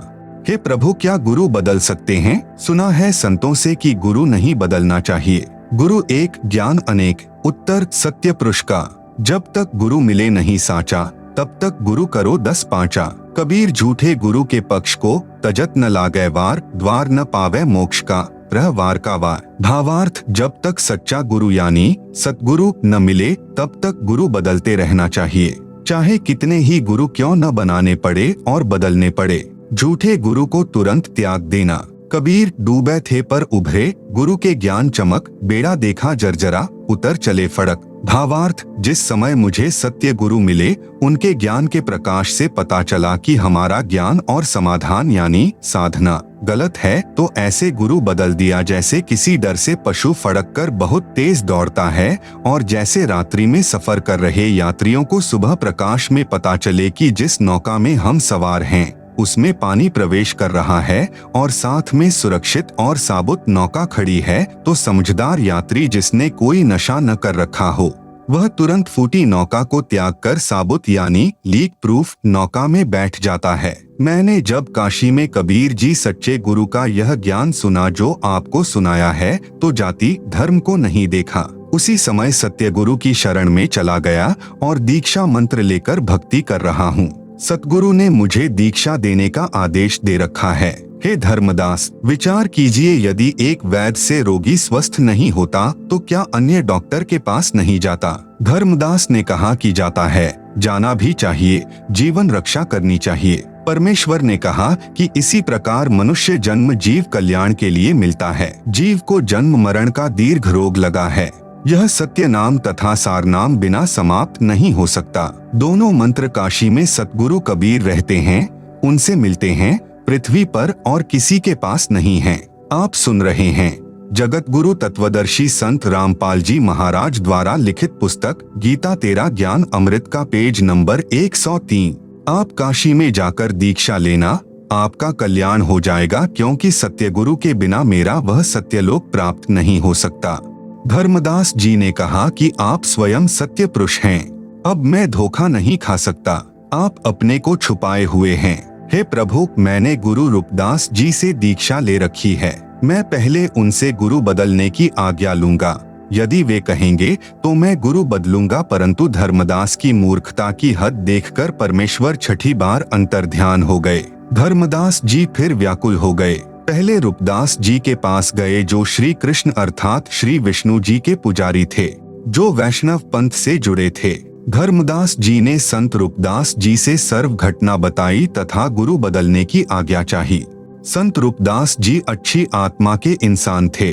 हे प्रभु, क्या गुरु बदल सकते हैं? सुना है संतों से कि गुरु नहीं बदलना चाहिए। गुरु एक ज्ञान अनेक। उत्तर सत्य पुरुष का। जब तक गुरु मिले नहीं साचा, तब तक गुरु करो 10 पांचा। कबीर झूठे गुरु के पक्ष को तजत न लागे वार, द्वार न पावे मोक्ष का, रह वार का वार। भावार्थ, जब तक सच्चा गुरु यानी सतगुरु न मिले तब तक गुरु बदलते रहना चाहिए, चाहे कितने ही गुरु क्यों न बनाने पड़े और बदलने पड़े। झूठे गुरु को तुरंत त्याग देना। कबीर डूबे थे पर उभरे, गुरु के ज्ञान चमक, बेड़ा देखा जर्जरा, उतर चले फड़क। भावार्थ, जिस समय मुझे सत्य गुरु मिले, उनके ज्ञान के प्रकाश से पता चला कि हमारा ज्ञान और समाधान यानी साधना गलत है, तो ऐसे गुरु बदल दिया जैसे किसी डर से पशु फड़क कर बहुत तेज दौड़ता है, और जैसे रात्रि में सफर कर रहे यात्रियों को सुबह प्रकाश में पता चले कि जिस नौका में हम सवार हैं उसमें पानी प्रवेश कर रहा है और साथ में सुरक्षित और साबुत नौका खड़ी है, तो समझदार यात्री जिसने कोई नशा न कर रखा हो, वह तुरंत फूटी नौका को त्याग कर साबुत यानी लीक प्रूफ नौका में बैठ जाता है। मैंने जब काशी में कबीर जी सच्चे गुरु का यह ज्ञान सुना जो आपको सुनाया है, तो जाति धर्म को नहीं देखा। उसी समय सत्य गुरु की शरण में चला गया और दीक्षा मंत्र लेकर भक्ति कर रहा हूँ। सतगुरु ने मुझे दीक्षा देने का आदेश दे रखा है। हे धर्मदास, विचार कीजिए, यदि एक वैद्य से रोगी स्वस्थ नहीं होता तो क्या अन्य डॉक्टर के पास नहीं जाता? धर्मदास ने कहा कि जाता है, जाना भी चाहिए, जीवन रक्षा करनी चाहिए। परमेश्वर ने कहा कि इसी प्रकार मनुष्य जन्म जीव कल्याण के लिए मिलता है। जीव को जन्म मरण का दीर्घ रोग लगा है। यह सत्य नाम तथा सार नाम बिना समाप्त नहीं हो सकता। दोनों मंत्र काशी में सतगुरु कबीर रहते हैं, उनसे मिलते हैं, पृथ्वी पर और किसी के पास नहीं हैं। आप सुन रहे हैं जगत गुरु तत्वदर्शी संत रामपाल जी महाराज द्वारा लिखित पुस्तक गीता तेरा ज्ञान अमृत का पेज नंबर 103। आप काशी में जाकर दीक्षा लेना, आपका कल्याण हो जाएगा, क्योंकि सत्य गुरु के बिना मेरा वह सत्यलोक प्राप्त नहीं हो सकता। धर्मदास जी ने कहा कि आप स्वयं सत्य पुरुष हैं, अब मैं धोखा नहीं खा सकता। आप अपने को छुपाए हुए हैं। हे प्रभु, मैंने गुरु रूपदास जी से दीक्षा ले रखी है। मैं पहले उनसे गुरु बदलने की आज्ञा लूंगा। यदि वे कहेंगे तो मैं गुरु बदलूंगा, परंतु धर्मदास की मूर्खता की हद देखकर परमेश्वर छठी बार अंतर्ध्यान हो गए। धर्मदास जी फिर व्याकुल हो गए। पहले रूपदास जी के पास गए जो श्री कृष्ण अर्थात श्री विष्णु जी के पुजारी थे, जो वैष्णव पंथ से जुड़े थे। धर्मदास जी ने संत रूपदास जी से सर्व घटना बताई तथा गुरु बदलने की आज्ञा चाही। संत रूपदास जी अच्छी आत्मा के इंसान थे।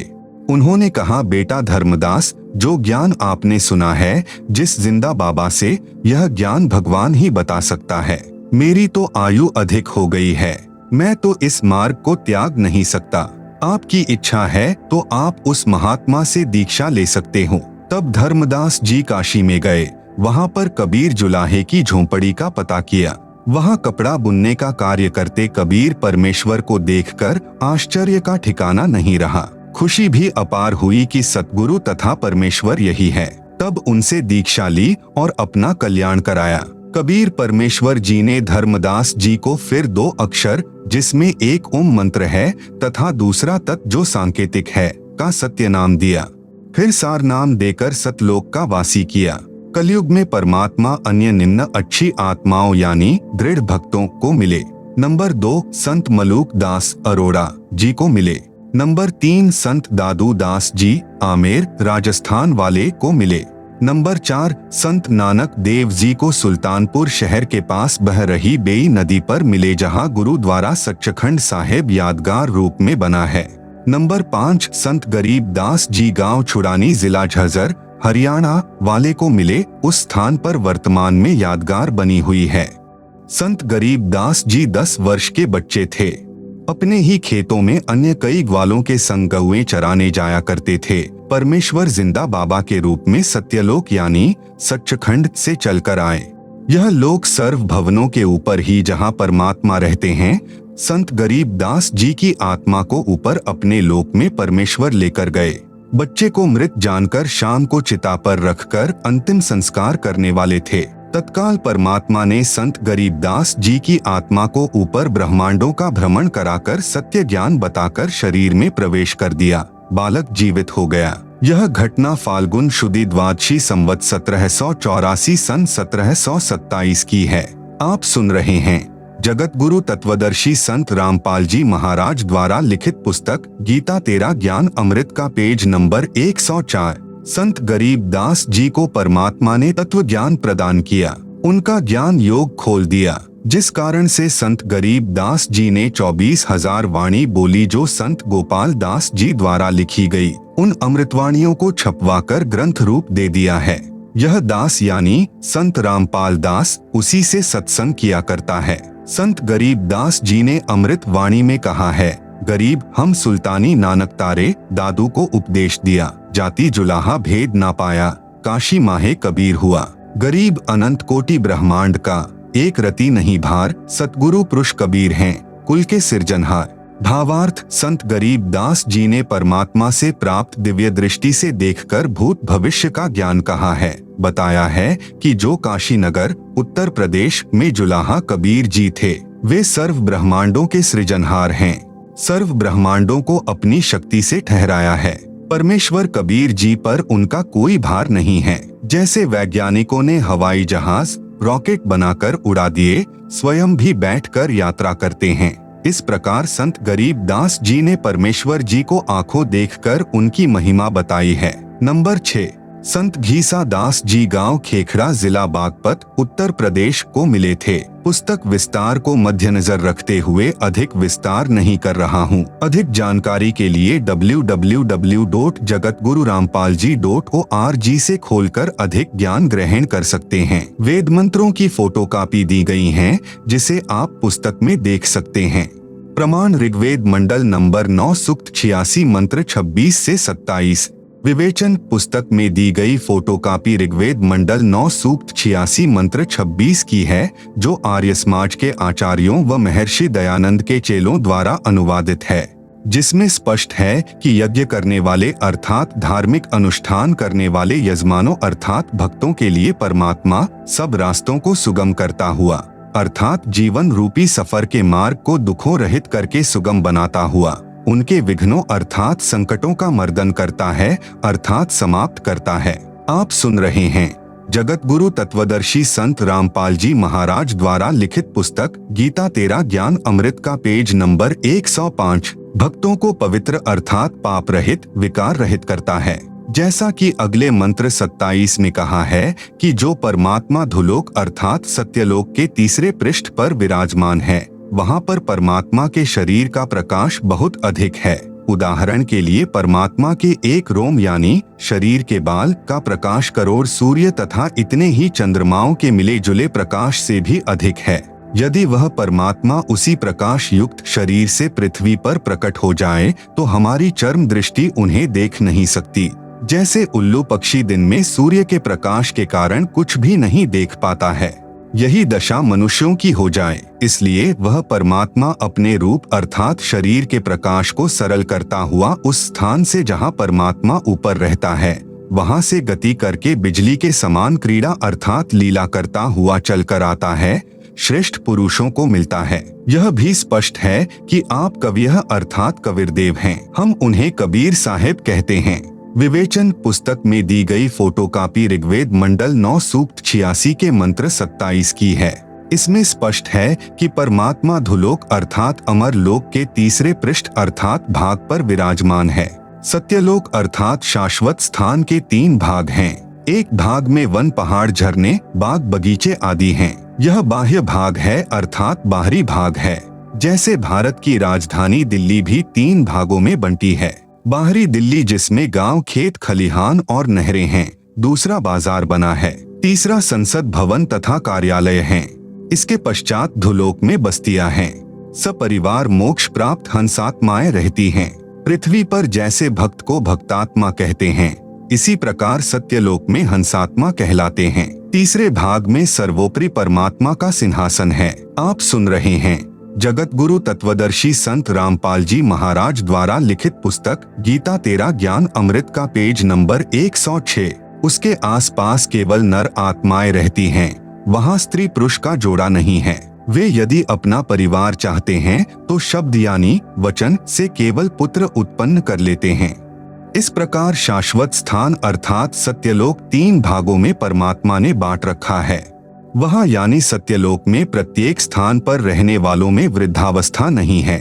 उन्होंने कहा, बेटा धर्मदास, जो ज्ञान आपने सुना है जिस जिंदा बाबा से, यह ज्ञान भगवान ही बता सकता है। मेरी तो आयु अधिक हो गई है, मैं तो इस मार्ग को त्याग नहीं सकता। आपकी इच्छा है तो आप उस महात्मा से दीक्षा ले सकते हो। तब धर्मदास जी काशी में गए। वहाँ पर कबीर जुलाहे की झोंपड़ी का पता किया। वहाँ कपड़ा बुनने का कार्य करते कबीर परमेश्वर को देखकर आश्चर्य का ठिकाना नहीं रहा। खुशी भी अपार हुई कि सतगुरु तथा परमेश्वर यही है। तब उनसे दीक्षा ली और अपना कल्याण कराया। कबीर परमेश्वर जी ने धर्मदास जी को फिर 2 अक्षर, जिसमें एक ओम मंत्र है तथा दूसरा तत् जो सांकेतिक है, का सत्य नाम दिया। फिर सार नाम देकर सतलोक का वासी किया। कलयुग में परमात्मा अन्य निम्न अच्छी आत्माओं यानी दृढ़ भक्तों को मिले। नंबर 2 संत मलूक दास अरोड़ा जी को मिले। नंबर 3 संत दादू दास जी आमेर राजस्थान वाले को मिले। नंबर 4 संत नानक देव जी को सुल्तानपुर शहर के पास बह रही बेई नदी पर मिले, जहां गुरुद्वारा सच्चखंड साहिब यादगार रूप में बना है। नंबर 5 संत गरीब दास जी गांव छुड़ानी जिला झज्जर हरियाणा वाले को मिले। उस स्थान पर वर्तमान में यादगार बनी हुई है। संत गरीब दास जी 10 वर्ष के बच्चे थे। अपने ही खेतों में अन्य कई ग्वालों के संग गौएं चराने जाया करते थे। परमेश्वर जिंदा बाबा के रूप में सत्यलोक यानी सच्चखंड से चलकर आए। यह लोक सर्व भवनों के ऊपर ही जहां परमात्मा रहते हैं। संत गरीब दास जी की आत्मा को ऊपर अपने लोक में परमेश्वर लेकर गए। बच्चे को मृत जानकर शाम को चिता पर रखकर अंतिम संस्कार करने वाले थे। तत्काल परमात्मा ने संत गरीबदास जी की आत्मा को ऊपर ब्रह्मांडों का भ्रमण कराकर सत्य ज्ञान बताकर शरीर में प्रवेश कर दिया। बालक जीवित हो गया। यह घटना फाल्गुन शुदी द्वादशी संवत 1784 सन 1727 की है। आप सुन रहे हैं जगत गुरु तत्वदर्शी संत रामपाल जी महाराज द्वारा लिखित पुस्तक गीता तेरा ज्ञान अमृत का पेज नंबर 104। संत गरीबदास जी को परमात्मा ने तत्व ज्ञान प्रदान किया। उनका ज्ञान योग खोल दिया, जिस कारण से संत गरीबदास जी ने 24,000 वाणी बोली, जो संत गोपाल दास जी द्वारा लिखी गई। उन अमृतवाणियों को छपवाकर ग्रंथ रूप दे दिया है। यह दास यानी संत रामपाल दास उसी से सत्संग किया करता है। संत गरीबदास जी ने अमृत वाणी में कहा है, गरीब हम सुल्तानी नानक तारे दादू को उपदेश दिया, जाति जुलाहा भेद ना पाया, काशी माहे कबीर हुआ। गरीब अनंत कोटि ब्रह्मांड का, एक रति नहीं भार, सतगुरु पुरुष कबीर हैं, कुल के सिरजनहार। भावार्थ, संत गरीबदास जी ने परमात्मा से प्राप्त दिव्य दृष्टि से देखकर भूत भविष्य का ज्ञान कहा है। बताया है कि जो काशी नगर उत्तर प्रदेश में जुलाहा कबीर जी थे, वे सर्व ब्रह्मांडों के सृजनहार हैं। सर्व ब्रह्मांडों को अपनी शक्ति से ठहराया है। परमेश्वर कबीर जी पर उनका कोई भार नहीं है। जैसे वैज्ञानिकों ने हवाई जहाज रॉकेट बनाकर उड़ा दिए, स्वयं भी बैठकर यात्रा करते हैं। इस प्रकार संत गरीबदास जी ने परमेश्वर जी को आंखों देखकर उनकी महिमा बताई है। नंबर 6 संत घीसा दास जी गांव खेखड़ा जिला बागपत उत्तर प्रदेश को मिले थे। पुस्तक विस्तार को मद्देनजर रखते हुए अधिक विस्तार नहीं कर रहा हूं। अधिक जानकारी के लिए www.jagatgururampalji.org से खोलकर अधिक ज्ञान ग्रहण कर सकते हैं। वेद मंत्रों की फोटोकॉपी दी गई है, जिसे आप पुस्तक में देख सकते हैं। प्रमाण ऋग्वेद मंडल नंबर 9 सूक्त 86 मंत्र 26 से 27। विवेचन पुस्तक में दी गई फोटोकॉपी ऋग्वेद मंडल 9 सूक्त 86 मंत्र 26 की है, जो आर्य समाज के आचार्यों व महर्षि दयानंद के चेलों द्वारा अनुवादित है, जिसमें स्पष्ट है कि यज्ञ करने वाले अर्थात धार्मिक अनुष्ठान करने वाले यजमानों अर्थात भक्तों के लिए परमात्मा सब रास्तों को सुगम करता हुआ, अर्थात जीवन रूपी सफर के मार्ग को दुखों रहित करके सुगम बनाता हुआ, उनके विघ्नों अर्थात संकटों का मर्दन करता है अर्थात समाप्त करता है। आप सुन रहे हैं जगत गुरु तत्वदर्शी संत रामपाल जी महाराज द्वारा लिखित पुस्तक गीता तेरा ज्ञान अमृत का पेज नंबर 105। भक्तों को पवित्र अर्थात पाप रहित विकार रहित करता है। जैसा कि अगले मंत्र 27 में कहा है कि जो परमात्मा धुलोक अर्थात सत्यलोक के तीसरे पृष्ठ पर विराजमान है, वहाँ पर परमात्मा के शरीर का प्रकाश बहुत अधिक है। उदाहरण के लिए परमात्मा के एक रोम यानी शरीर के बाल का प्रकाश करोड़ सूर्य तथा इतने ही चंद्रमाओं के मिले जुले प्रकाश से भी अधिक है। यदि वह परमात्मा उसी प्रकाश युक्त शरीर से पृथ्वी पर प्रकट हो जाए तो हमारी चर्म दृष्टि उन्हें देख नहीं सकती। जैसे उल्लू पक्षी दिन में सूर्य के प्रकाश के कारण कुछ भी नहीं देख पाता है, यही दशा मनुष्यों की हो जाए। इसलिए वह परमात्मा अपने रूप अर्थात शरीर के प्रकाश को सरल करता हुआ उस स्थान से जहाँ परमात्मा ऊपर रहता है, वहां से गति करके बिजली के समान क्रीड़ा अर्थात लीला करता हुआ चलकर आता है, श्रेष्ठ पुरुषों को मिलता है। यह भी स्पष्ट है कि आप कवियः अर्थात कबीरदेव हैं। हम उन्हें कबीर साहेब कहते हैं। विवेचन पुस्तक में दी गई फोटोकॉपी ऋग्वेद मंडल 9 सूक्त 86 के मंत्र 27 की है। इसमें स्पष्ट है कि परमात्मा धुलोक अर्थात अमर लोक के तीसरे पृष्ठ अर्थात भाग पर विराजमान है। सत्यलोक अर्थात शाश्वत स्थान के 3 भाग हैं। एक भाग में वन, पहाड़, झरने, बाग, बगीचे आदि हैं। यह बाह्य भाग है अर्थात बाहरी भाग है। जैसे भारत की राजधानी दिल्ली भी 3 भागों में बंटी है। बाहरी दिल्ली जिसमें गांव, खेत, खलिहान और नहरें हैं। दूसरा बाजार बना है। तीसरा संसद भवन तथा कार्यालय हैं। इसके पश्चात धुलोक में बस्तियां हैं। सपरिवार मोक्ष प्राप्त हंसात्माएं रहती हैं। पृथ्वी पर जैसे भक्त को भक्तात्मा कहते हैं, इसी प्रकार सत्यलोक में हंसात्मा कहलाते हैं। तीसरे भाग में सर्वोपरि परमात्मा का सिंहासन है। आप सुन रहे हैं जगत गुरु तत्वदर्शी संत रामपाल जी महाराज द्वारा लिखित पुस्तक गीता तेरा ज्ञान अमृत का पेज नंबर 106। उसके आसपास केवल नर आत्माएं रहती हैं। वहाँ स्त्री पुरुष का जोड़ा नहीं है। वे यदि अपना परिवार चाहते हैं तो शब्द यानी वचन से केवल पुत्र उत्पन्न कर लेते हैं। इस प्रकार शाश्वत स्थान अर्थात सत्यलोक 3 भागों में परमात्मा ने बांट रखा है। वहाँ यानी सत्यलोक में प्रत्येक स्थान पर रहने वालों में वृद्धावस्था नहीं है,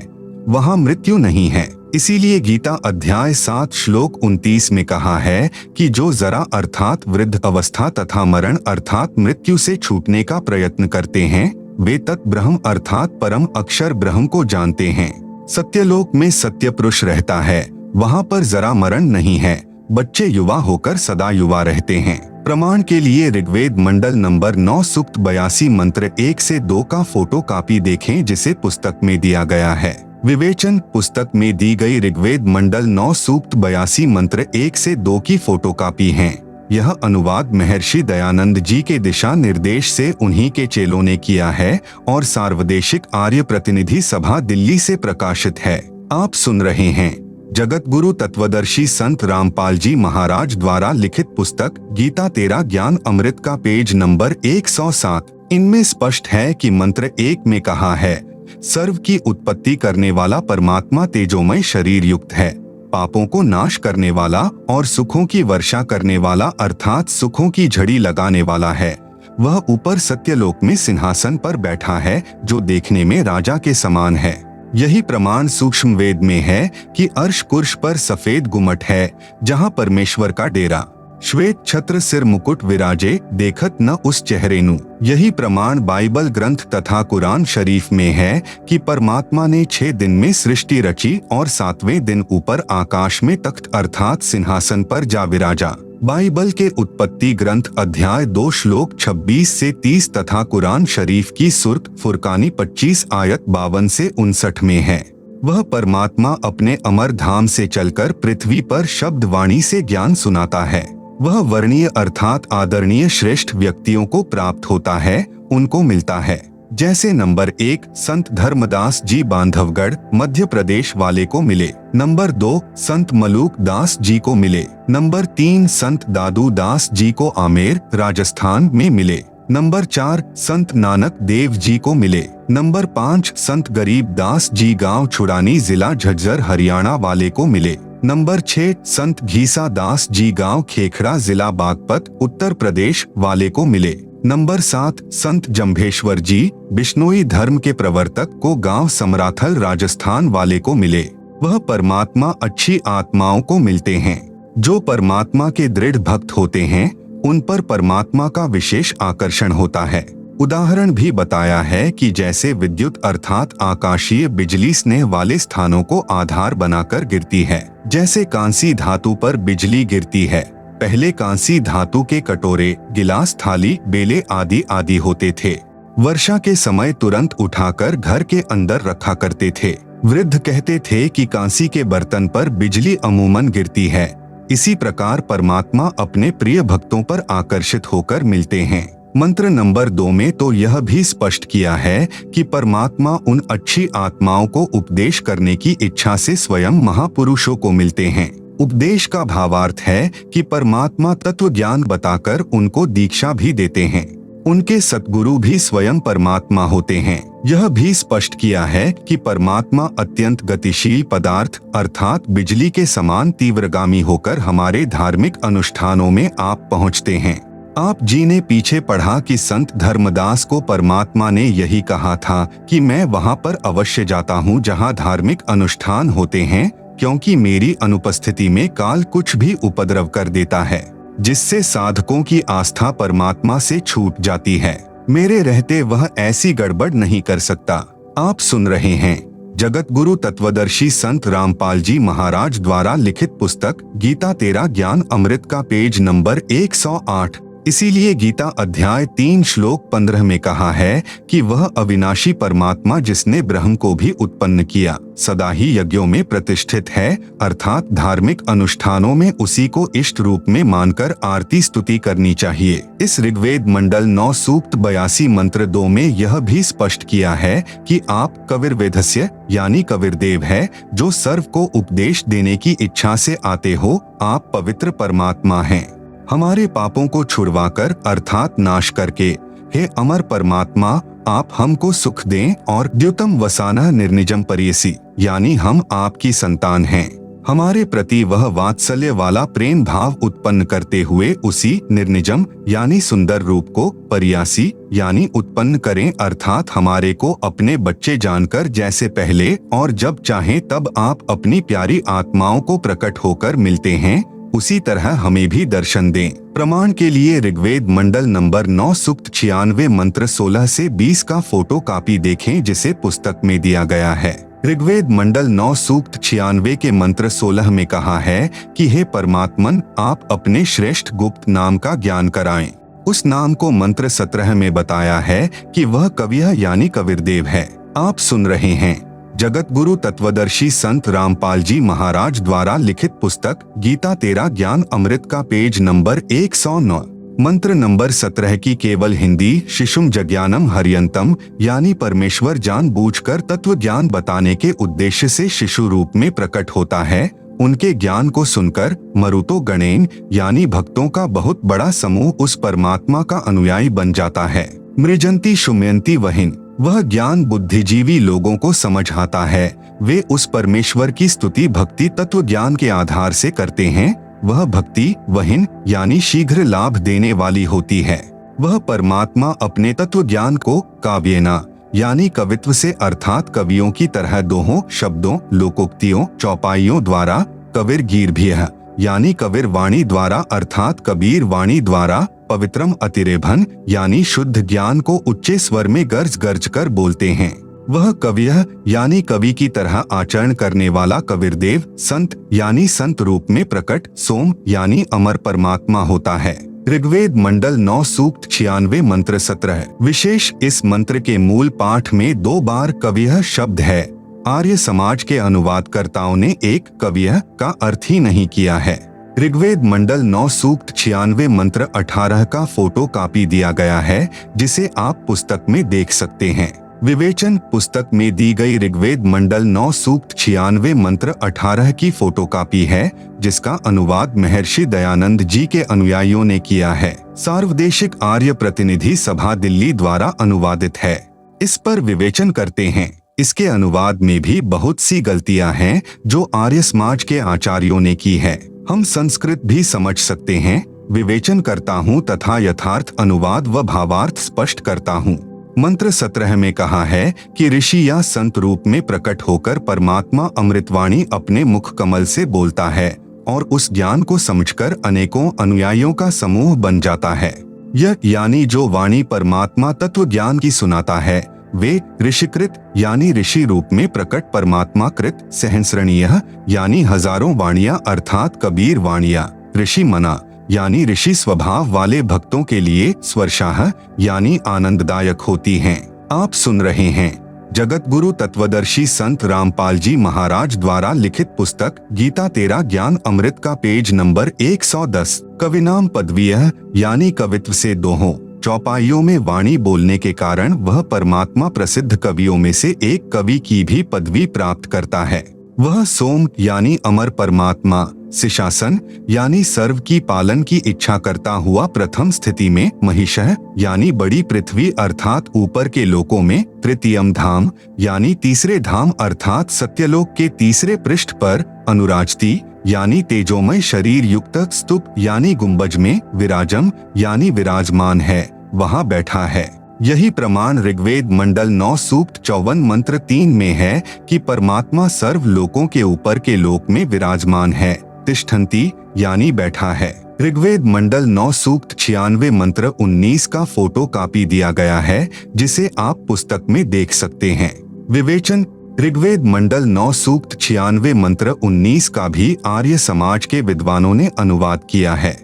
वहाँ मृत्यु नहीं है। इसीलिए गीता अध्याय 7 श्लोक 29 में कहा है कि जो जरा अर्थात वृद्ध अवस्था तथा मरण अर्थात मृत्यु से छूटने का प्रयत्न करते हैं, वे तत् ब्रह्म अर्थात परम अक्षर ब्रह्म को जानते हैं। सत्यलोक में सत्य पुरुष रहता है, वहाँ पर जरा मरण नहीं है। बच्चे युवा होकर सदा युवा रहते हैं। प्रमाण के लिए ऋग्वेद मंडल नंबर 9 सूक्त 82 मंत्र 1 से 2 का फोटो कॉपी देखें जिसे पुस्तक में दिया गया है। विवेचन पुस्तक में दी गई ऋग्वेद मंडल 9 सूक्त 82 मंत्र 1 से 2 की फोटो कॉपी है। यह अनुवाद महर्षि दयानंद जी के दिशा निर्देश से उन्हीं के चेलों ने किया है और सार्वदेशिक आर्य प्रतिनिधि सभा दिल्ली से प्रकाशित है। आप सुन रहे हैं जगत गुरु तत्वदर्शी संत रामपाल जी महाराज द्वारा लिखित पुस्तक गीता तेरा ज्ञान अमृत का पेज नंबर 107। इनमें स्पष्ट है कि मंत्र 1 में कहा है, सर्व की उत्पत्ति करने वाला परमात्मा तेजोमय शरीर युक्त है, पापों को नाश करने वाला और सुखों की वर्षा करने वाला अर्थात सुखों की झड़ी लगाने वाला है। वह ऊपर सत्यलोक में सिंहासन पर बैठा है जो देखने में राजा के समान है। यही प्रमाण सूक्ष्म वेद में है कि अर्श कुर्श पर सफेद गुमट है जहाँ परमेश्वर का डेरा। श्वेत छत्र सिर मुकुट विराजे देखत न उस चेहरेनु। यही प्रमाण बाइबल ग्रंथ तथा कुरान शरीफ में है कि परमात्मा ने 6 दिन में सृष्टि रची और 7वें दिन ऊपर आकाश में तख्त अर्थात सिंहासन पर जा विराजा। बाइबल के उत्पत्ति ग्रंथ अध्याय 2 श्लोक 26 से 30 तथा कुरान शरीफ की सूरत फुरकानी 25 आयत 52 से 59 में है। वह परमात्मा अपने अमर धाम से चलकर पृथ्वी पर शब्द वाणी से ज्ञान सुनाता है। वह वर्णीय अर्थात आदरणीय श्रेष्ठ व्यक्तियों को प्राप्त होता है, उनको मिलता है। जैसे नंबर 1 संत धर्मदास जी बांधवगढ़ मध्य प्रदेश वाले को मिले, नंबर 2 संत मलूक दास जी को मिले, नंबर 3 संत दादू दास जी को आमेर राजस्थान में मिले, नंबर 4 संत नानक देव जी को मिले, नंबर 5 संत गरीब दास जी गांव छुड़ानी जिला झज्जर हरियाणा वाले को मिले, नंबर 6 संत घीसा दास जी गांव खेखड़ा जिला बागपत उत्तर प्रदेश वाले को मिले, नंबर 7 संत जम्भेश्वर जी बिश्नोई धर्म के प्रवर्तक को गांव समराथल राजस्थान वाले को मिले। वह परमात्मा अच्छी आत्माओं को मिलते हैं। जो परमात्मा के दृढ़ भक्त होते हैं उन पर परमात्मा का विशेष आकर्षण होता है। उदाहरण भी बताया है कि जैसे विद्युत अर्थात आकाशीय बिजली स्नेह वाले स्थानों को आधार बनाकर गिरती है, जैसे कांसी धातु पर बिजली गिरती है। पहले कांसी धातु के कटोरे, गिलास, थाली, बेले आदि आदि होते थे। वर्षा के समय तुरंत उठाकर घर के अंदर रखा करते थे। वृद्ध कहते थे कि कांसी के बर्तन पर बिजली अमूमन गिरती है। इसी प्रकार परमात्मा अपने प्रिय भक्तों पर आकर्षित होकर मिलते हैं। मंत्र नंबर 2 में तो यह भी स्पष्ट किया है कि परमात्मा उन अच्छी आत्माओं को उपदेश करने की इच्छा से स्वयं महापुरुषों को मिलते हैं। उपदेश का भावार्थ है कि परमात्मा तत्व ज्ञान बताकर उनको दीक्षा भी देते हैं। उनके सतगुरु भी स्वयं परमात्मा होते हैं। यह भी स्पष्ट किया है कि परमात्मा अत्यंत गतिशील पदार्थ अर्थात बिजली के समान तीव्रगामी होकर हमारे धार्मिक अनुष्ठानों में आप पहुंचते हैं। आप जी ने पीछे पढ़ा कि संत धर्मदास को परमात्मा ने यही कहा था कि मैं वहां पर अवश्य जाता हूं जहां धार्मिक अनुष्ठान होते हैं, क्योंकि मेरी अनुपस्थिति में काल कुछ भी उपद्रव कर देता है, जिससे साधकों की आस्था परमात्मा से छूट जाती है। मेरे रहते वह ऐसी गड़बड़ नहीं कर सकता। आप सुन रहे हैं जगत गुरु तत्वदर्शी संत रामपाल जी महाराज द्वारा लिखित पुस्तक गीता तेरा ज्ञान अमृत का पेज नंबर 108। इसीलिए गीता अध्याय 3 श्लोक 15 में कहा है कि वह अविनाशी परमात्मा जिसने ब्रह्म को भी उत्पन्न किया सदा ही यज्ञों में प्रतिष्ठित है, अर्थात धार्मिक अनुष्ठानों में उसी को इष्ट रूप में मानकर आरती स्तुति करनी चाहिए। इस ऋग्वेद मंडल 9 सूक्त 82 मंत्र 2 में यह भी स्पष्ट किया है कि आप कविर्वेधस्य यानी कविर्देव है, जो सर्व को उपदेश देने की इच्छा से आते हो। आप पवित्र परमात्मा हैं, हमारे पापों को छुड़वाकर अर्थात नाश करके। हे अमर परमात्मा, आप हमको सुख दें और द्युतम वसाना निर्निजम परियसी यानी हम आपकी संतान हैं। हमारे प्रति वह वात्सल्य वाला प्रेम भाव उत्पन्न करते हुए उसी निर्निजम यानी सुंदर रूप को परियासी यानी उत्पन्न करें, अर्थात हमारे को अपने बच्चे जानकर जैसे पहले और जब चाहें तब आप अपनी प्यारी आत्माओं को प्रकट होकर मिलते हैं, उसी तरह हमें भी दर्शन दें। प्रमाण के लिए ऋग्वेद मंडल नंबर 9 सूक्त 96 मंत्र 16 से 20 का फोटो कापी देखें, जिसे पुस्तक में दिया गया है। ऋग्वेद मंडल 9 सूक्त 96 के मंत्र 16 में कहा है कि हे परमात्मन, आप अपने श्रेष्ठ गुप्त नाम का ज्ञान कराएं। उस नाम को मंत्र 17 में बताया है कि वह कविया यानी कविर्देव है। आप सुन रहे हैं जगत गुरु तत्वदर्शी संत रामपाल जी महाराज द्वारा लिखित पुस्तक गीता तेरा ज्ञान अमृत का पेज नंबर 109 मंत्र नंबर 17 की केवल हिंदी शिशुम जज्ञानम हरियंतम यानी परमेश्वर जानबूझकर तत्व ज्ञान बताने के उद्देश्य से शिशु रूप में प्रकट होता है। उनके ज्ञान को सुनकर मरुतो गणेन यानी भक्तों का बहुत बड़ा समूह उस परमात्मा का अनुयायी बन जाता है। मृजंती शुमयंती वहिन, वह ज्ञान बुद्धिजीवी लोगों को समझाता है। वे उस परमेश्वर की स्तुति भक्ति तत्व ज्ञान के आधार से करते हैं। वह भक्ति वहिन यानी शीघ्र लाभ देने वाली होती है। वह परमात्मा अपने तत्व ज्ञान को काव्येना यानी कवित्व से अर्थात कवियों की तरह दोहों शब्दों लोकोक्तियों चौपाइयों द्वारा, कविर गीर्भियः यानी कविर वाणी द्वारा अर्थात कबीर वाणी द्वारा, पवित्रम अतिरेभन यानी शुद्ध ज्ञान को उच्चे स्वर में गर्ज गर्ज कर बोलते हैं। वह कवियः यानी कवि की तरह आचरण करने वाला कविरदेव, संत यानी संत रूप में प्रकट, सोम यानी अमर परमात्मा होता है। ऋग्वेद मंडल 9 सूक्त 96 मंत्र 17। विशेष इस मंत्र के मूल पाठ में 2 बार कवियः शब्द है। आर्य समाज के अनुवादकर्ताओं ने एक कवियः का अर्थ ही नहीं किया है। ऋग्वेद मंडल 9 सूक्त 96 मंत्र 18 का फोटो कापी दिया गया है, जिसे आप पुस्तक में देख सकते हैं। विवेचन पुस्तक में दी गई ऋग्वेद मंडल 9 सूक्त 96 मंत्र 18 की फोटो कापी है, जिसका अनुवाद महर्षि दयानंद जी के अनुयायियों ने किया है। सार्वदेशिक आर्य प्रतिनिधि सभा दिल्ली द्वारा अनुवादित है। इस पर विवेचन करते हैं। इसके अनुवाद में भी बहुत सी गलतियां हैं जो आर्य समाज के आचार्यों ने की है। हम संस्कृत भी समझ सकते हैं। विवेचन करता हूँ तथा यथार्थ अनुवाद व भावार्थ स्पष्ट करता हूँ। मंत्र 17 में कहा है कि ऋषि या संत रूप में प्रकट होकर परमात्मा अमृतवाणी अपने मुख कमल से बोलता है और उस ज्ञान को समझकर अनेकों अनुयायियों का समूह बन जाता है। यह यानी जो वाणी परमात्मा तत्व ज्ञान की सुनाता है, वे ऋषिकृत यानी ऋषि रूप में प्रकट परमात्मा कृत सहस्रणीय यानी हजारों वाणियां अर्थात कबीर वाणियां, ऋषि मना यानी ऋषि स्वभाव वाले भक्तों के लिए स्वर्शाह यानी आनंददायक होती हैं। आप सुन रहे हैं जगत गुरु तत्वदर्शी संत रामपाल जी महाराज द्वारा लिखित पुस्तक गीता तेरा ज्ञान अमृत का पेज नंबर 110। कविनाम पदवीयः यानी कवित्व से दोहों चौपाइयों में वाणी बोलने के कारण वह परमात्मा प्रसिद्ध कवियों में से एक कवि की भी पदवी प्राप्त करता है। वह सोम यानी अमर परमात्मा, सिशासन यानी सर्व की पालन की इच्छा करता हुआ प्रथम स्थिति में, महिषः यानी बड़ी पृथ्वी अर्थात ऊपर के लोकों में, तृतीयम धाम यानी तीसरे धाम अर्थात सत्यलोक के तीसरे पृष्ठ पर, अनुराजती यानी तेजोमय शरीर युक्त स्तूप यानी गुंबज में, विराजम यानी विराजमान है, वहां बैठा है। यही प्रमाण ऋग्वेद मंडल 9 सूक्त 54 मंत्र 3 में है कि परमात्मा सर्व लोकों के ऊपर के लोक में विराजमान है। तिष्ठन्ति यानी बैठा है। ऋग्वेद मंडल 9 सूक्त 96 मंत्र 19 का फोटो कॉपी दिया गया है, जिसे आप पुस्तक में देख सकते हैं। विवेचन: ऋग्वेद मंडल 9 सूक्त 96 मंत्र 19 का भी आर्य समाज के विद्वानों ने अनुवाद किया है।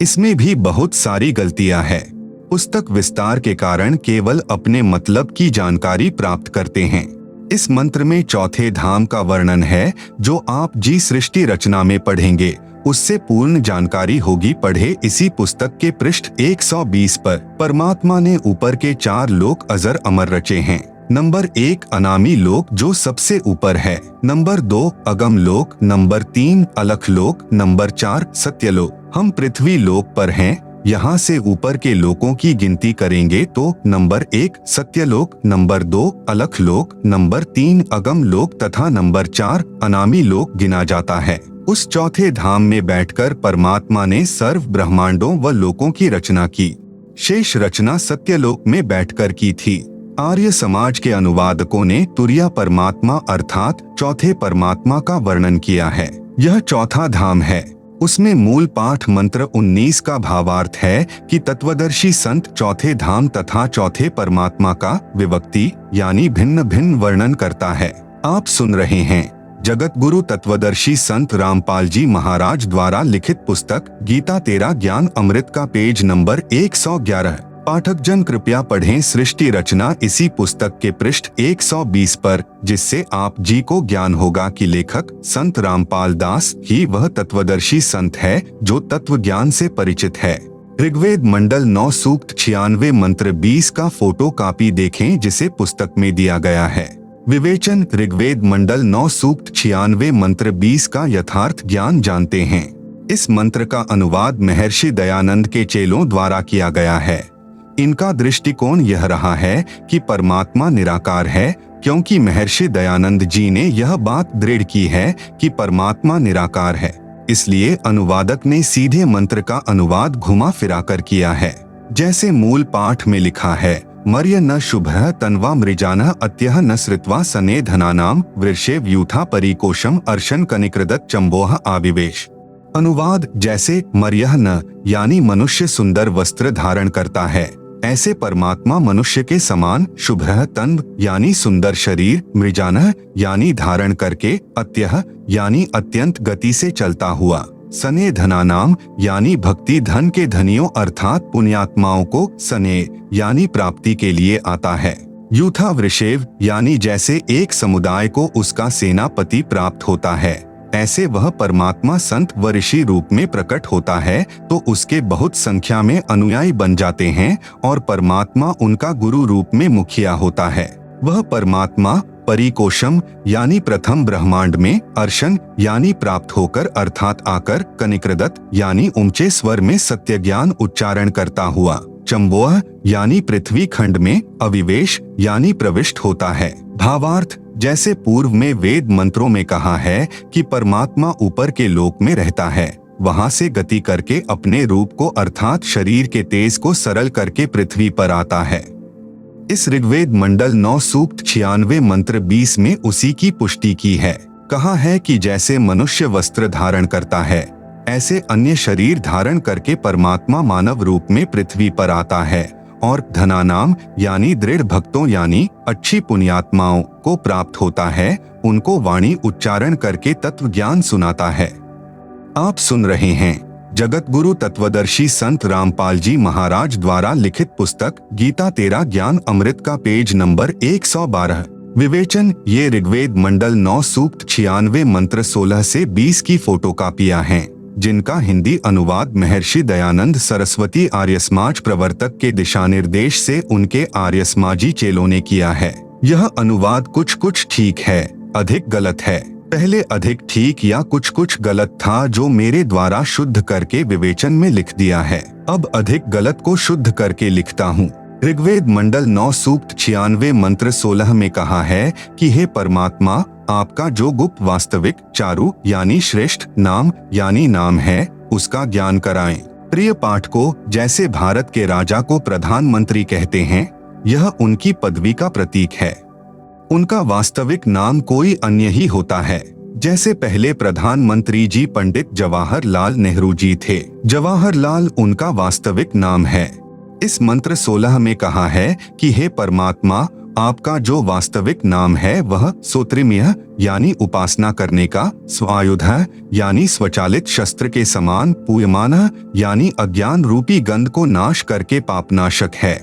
इसमें भी बहुत सारी गलतियां हैं। पुस्तक विस्तार के कारण केवल अपने मतलब की जानकारी प्राप्त करते हैं। इस मंत्र में चौथे धाम का वर्णन है, जो आप जी सृष्टि रचना में पढ़ेंगे उससे पूर्ण जानकारी होगी। पढ़े इसी पुस्तक के पृष्ठ 120 पर। परमात्मा ने ऊपर के 4 लोक अजर अमर रचे हैं। नंबर 1 अनामी लोक जो सबसे ऊपर है, नंबर 2 अगम लोक, नंबर 3 अलख लोक, नंबर 4 सत्यलोक। हम पृथ्वी लोक पर हैं। यहाँ से ऊपर के लोकों की गिनती करेंगे तो नंबर 1 सत्यलोक, नंबर 2 अलख लोक, नंबर 3 अगम लोक तथा नंबर 4 अनामी लोक गिना जाता है। उस चौथे धाम में बैठकर परमात्मा ने सर्व ब्रह्मांडों व लोकों की रचना की। शेष रचना सत्यलोक में बैठकर की थी। आर्य समाज के अनुवादकों ने तुरीय परमात्मा अर्थात चौथे परमात्मा का वर्णन किया है। यह चौथा धाम है। उसमें मूल पाठ मंत्र 19 का भावार्थ है कि तत्वदर्शी संत चौथे धाम तथा चौथे परमात्मा का विभक्ति यानी भिन्न भिन्न वर्णन करता है। आप सुन रहे हैं जगत गुरु तत्वदर्शी संत रामपाल जी महाराज द्वारा लिखित पुस्तक गीता तेरा ज्ञान अमृत का पेज नंबर 111। पाठक जन कृपया पढ़ें सृष्टि रचना इसी पुस्तक के पृष्ठ 120 पर, जिससे आप जी को ज्ञान होगा कि लेखक संत रामपाल दास ही वह तत्वदर्शी संत है जो तत्व ज्ञान से परिचित है। ऋग्वेद मंडल 9 सूक्त 96 मंत्र 20 का फोटो कॉपी देखें जिसे पुस्तक में दिया गया है। विवेचन: ऋग्वेद मंडल 9 सूक्त 96 मंत्र 20 का यथार्थ ज्ञान जानते हैं। इस मंत्र का अनुवाद महर्षि दयानंद के चेलों द्वारा किया गया है। इनका दृष्टिकोण यह रहा है कि परमात्मा निराकार है, क्योंकि महर्षि दयानंद जी ने यह बात दृढ़ की है कि परमात्मा निराकार है। इसलिए अनुवादक ने सीधे मंत्र का अनुवाद घुमा फिराकर किया है। जैसे मूल पाठ में लिखा है, मर्य न शुभः तन्वा मृजानः अत्यः न श्रित्वा सने धनानाम वृषे व्यूथा परिकोशम अर्शन कनिकृदत चंबोह आविवेश। अनुवाद: जैसे मर्यः न यानी मनुष्य सुंदर वस्त्र धारण करता है, ऐसे परमात्मा मनुष्य के समान शुभः तन्व यानी सुंदर शरीर, मृजानः यानी धारण करके, अत्यः यानी अत्यंत गति से चलता हुआ, सने धनानाम यानी भक्ति धन के धनियों अर्थात पुण्यात्माओं को सने यानी प्राप्ति के लिए आता है। यूथा वृषेव यानी जैसे एक समुदाय को उसका सेनापति प्राप्त होता है, ऐसे वह परमात्मा संत व ऋषि रूप में प्रकट होता है तो उसके बहुत संख्या में अनुयायी बन जाते हैं और परमात्मा उनका गुरु रूप में मुखिया होता है। वह परमात्मा परिकोशम यानी प्रथम ब्रह्मांड में, अर्शन यानी प्राप्त होकर अर्थात आकर, कनिकृदत यानी ऊंचे स्वर में सत्य ज्ञान उच्चारण करता हुआ, चंबोह यानी पृथ्वी खंड में, अविवेश यानी प्रविष्ट होता है। भावार्थ: जैसे पूर्व में वेद मंत्रों में कहा है कि परमात्मा ऊपर के लोक में रहता है, वहां से गति करके अपने रूप को अर्थात शरीर के तेज को सरल करके पृथ्वी पर आता है। इस ऋग्वेद मंडल 9 सूक्त 96 मंत्र 20 में उसी की पुष्टि की है। कहा है कि जैसे मनुष्य वस्त्र धारण करता है, ऐसे अन्य शरीर धारण करके परमात्मा मानव रूप में पृथ्वी पर आता है और धनानाम यानी दृढ़ भक्तों यानी अच्छी पुण्यात्माओं को प्राप्त होता है, उनको वाणी उच्चारण करके तत्व ज्ञान सुनाता है। आप सुन रहे हैं जगत गुरु तत्वदर्शी संत रामपाल जी महाराज द्वारा लिखित पुस्तक गीता तेरा ज्ञान अमृत का पेज नंबर 112। विवेचन: ये ऋग्वेद मंडल 9 सूक्त 96 मंत्र 16 से 20 की फोटो कापियां हैं, जिनका हिंदी अनुवाद महर्षि दयानंद सरस्वती आर्य समाज प्रवर्तक के दिशा निर्देश से उनके आर्य समाजी चेलों ने किया है। यह अनुवाद कुछ कुछ ठीक है, अधिक गलत है। पहले अधिक ठीक या कुछ कुछ गलत था जो मेरे द्वारा शुद्ध करके विवेचन में लिख दिया है। अब अधिक गलत को शुद्ध करके लिखता हूँ। ऋग्वेद मंडल 9 सूक्त 96 मंत्र 16 में कहा है कि हे परमात्मा, आपका जो गुप्त वास्तविक चारु यानी श्रेष्ठ नाम यानी नाम है, उसका ज्ञान कराएं। प्रिय पाठकों, जैसे भारत के राजा को प्रधानमंत्री कहते हैं, यह उनकी पदवी का प्रतीक है। उनका वास्तविक नाम कोई अन्य ही होता है। जैसे पहले प्रधानमंत्री जी पंडित जवाहरलाल नेहरू जी थे। जवाहरलाल उनका वास्तविक नाम है। इस मंत्र 16 में कहा है कि हे परमात्मा, आपका जो वास्तविक नाम है वह सोत्रिम्य यानी उपासना करने का, स्वायुध यानी स्वचालित शस्त्र के समान, पूयमान यानी अज्ञान रूपी गंध को नाश करके पापनाशक है।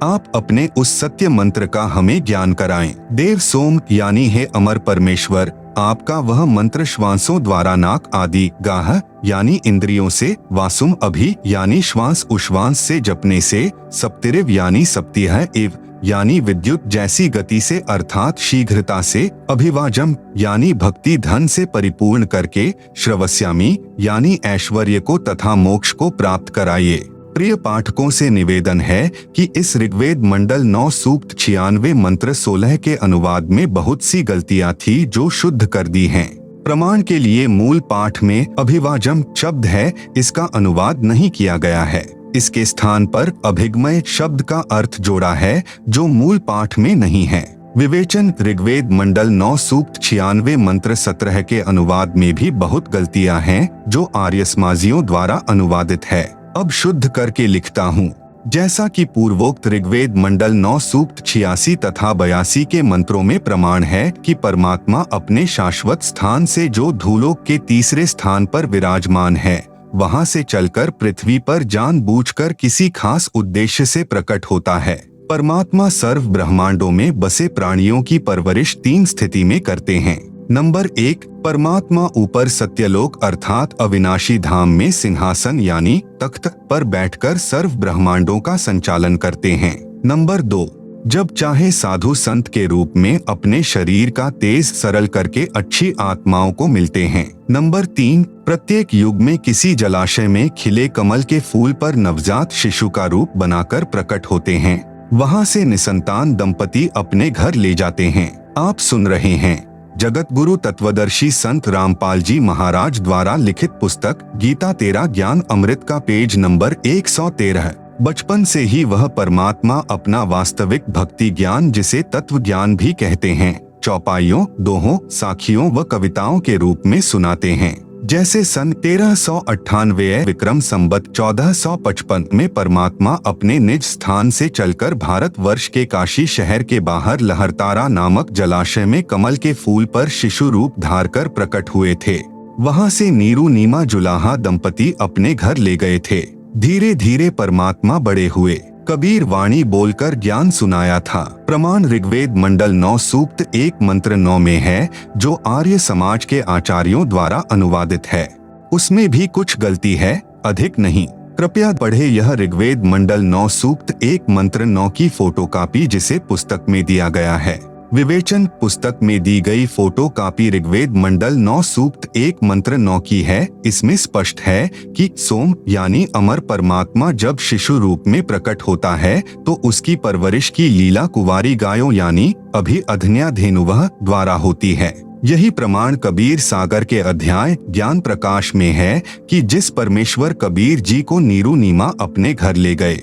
आप अपने उस सत्य मंत्र का हमें ज्ञान कराएं। देव सोम यानी हे अमर परमेश्वर, आपका वह मंत्र श्वासों द्वारा नाक आदि, गाह यानी इंद्रियों से, वासुम अभि यानी श्वास उश्वास से जपने से, सप्तिरिव यानी सप्तिह इव यानी विद्युत जैसी गति से अर्थात शीघ्रता से, अभिवाजम यानी भक्ति धन से परिपूर्ण करके, श्रवस्यामी यानी ऐश्वर्य को तथा मोक्ष को प्राप्त कराइए। प्रिय पाठकों से निवेदन है कि इस ऋग्वेद मंडल 9 सूक्त 96 मंत्र 16 के अनुवाद में बहुत सी गलतियां थी जो शुद्ध कर दी हैं। प्रमाण के लिए मूल पाठ में अभिवाजम शब्द है, इसका अनुवाद नहीं किया गया है। इसके स्थान पर अभिगमय शब्द का अर्थ जोड़ा है जो मूल पाठ में नहीं है। विवेचन ऋग्वेद मंडल 9 सूक्त 96 मंत्र 17 के अनुवाद में भी बहुत गलतियां हैं जो आर्य समाजियों द्वारा अनुवादित है। अब शुद्ध करके लिखता हूँ। जैसा कि पूर्वोक्त ऋग्वेद मंडल 9 सूक्त 86 तथा 82 के मंत्रों में प्रमाण है कि परमात्मा अपने शाश्वत स्थान से जो धूलोक के तीसरे स्थान पर विराजमान है, वहां से चलकर पृथ्वी पर जानबूझकर किसी खास उद्देश्य से प्रकट होता है। परमात्मा सर्व ब्रह्मांडों में बसे प्राणियों की परवरिश 3 स्थिति में करते हैं। नंबर 1, परमात्मा ऊपर सत्यलोक अर्थात अविनाशी धाम में सिंहासन यानी तख्त पर बैठकर सर्व ब्रह्मांडों का संचालन करते हैं। नंबर 2, जब चाहे साधु संत के रूप में अपने शरीर का तेज सरल करके अच्छी आत्माओं को मिलते हैं। नंबर 3, प्रत्येक युग में किसी जलाशय में खिले कमल के फूल पर नवजात शिशु का रूप बनाकर प्रकट होते हैं। वहां से निसंतान दंपति अपने घर ले जाते हैं। आप सुन रहे हैं जगत गुरु तत्वदर्शी संत रामपाल जी महाराज द्वारा लिखित पुस्तक गीता तेरा ज्ञान अमृत का पेज नंबर 113। बचपन से ही वह परमात्मा अपना वास्तविक भक्ति ज्ञान, जिसे तत्व ज्ञान भी कहते हैं, चौपाइयों, दोहों, साखियों व कविताओं के रूप में सुनाते हैं। जैसे सन 1398 विक्रम संवत 1455 में परमात्मा अपने निज स्थान से चलकर भारतवर्ष के काशी शहर के बाहर लहरतारा नामक जलाशय में कमल के फूल पर शिशु रूप धारकर प्रकट हुए थे। वहां से नीरू नीमा जुलाहा दंपति अपने घर ले गए थे। धीरे धीरे परमात्मा बड़े हुए। कबीर वाणी बोलकर ज्ञान सुनाया था। प्रमाण ऋग्वेद मंडल 9 सूक्त 1 मंत्र 9 में है, जो आर्य समाज के आचार्यों द्वारा अनुवादित है। उसमें भी कुछ गलती है, अधिक नहीं। कृपया पढ़े यह ऋग्वेद मंडल 9 सूक्त 1 मंत्र 9 की फोटोकॉपी जिसे पुस्तक में दिया गया है। विवेचन पुस्तक में दी गई फोटो कॉपी ऋग्वेद मंडल 9 सूक्त 1 मंत्र 9 की है। इसमें स्पष्ट है कि सोम यानी अमर परमात्मा जब शिशु रूप में प्रकट होता है तो उसकी परवरिश की लीला कुंवारी गायों यानी अभि अधन्या धेनुवह द्वारा होती है। यही प्रमाण कबीर सागर के अध्याय ज्ञान प्रकाश में है कि जिस परमेश्वर कबीर जी को नीरू नीमा अपने घर ले गए,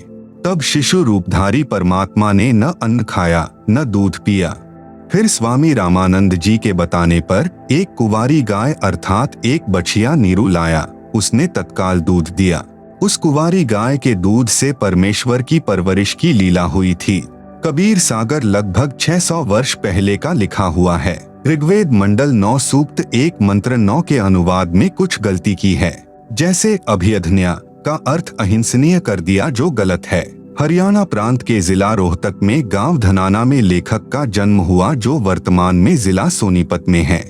तब शिशु रूपधारी परमात्मा ने न अन्न खाया न दूध पिया। फिर स्वामी रामानंद जी के बताने पर एक कुंवारी गाय अर्थात एक बछिया नीरू लाया। उसने तत्काल दूध दिया। उस कुंवारी गाय के दूध से परमेश्वर की परवरिश की लीला हुई थी। कबीर सागर लगभग 600 वर्ष पहले का लिखा हुआ है। ऋग्वेद मंडल 9 सूक्त 1 मंत्र 9 के अनुवाद में कुछ गलती की है। जैसे अभिअधन्या का अर्थ अहिंसनीय कर दिया, जो गलत है। हरियाणा प्रांत के जिला रोहतक में गांव धनाना में लेखक का जन्म हुआ, जो वर्तमान में जिला सोनीपत में है।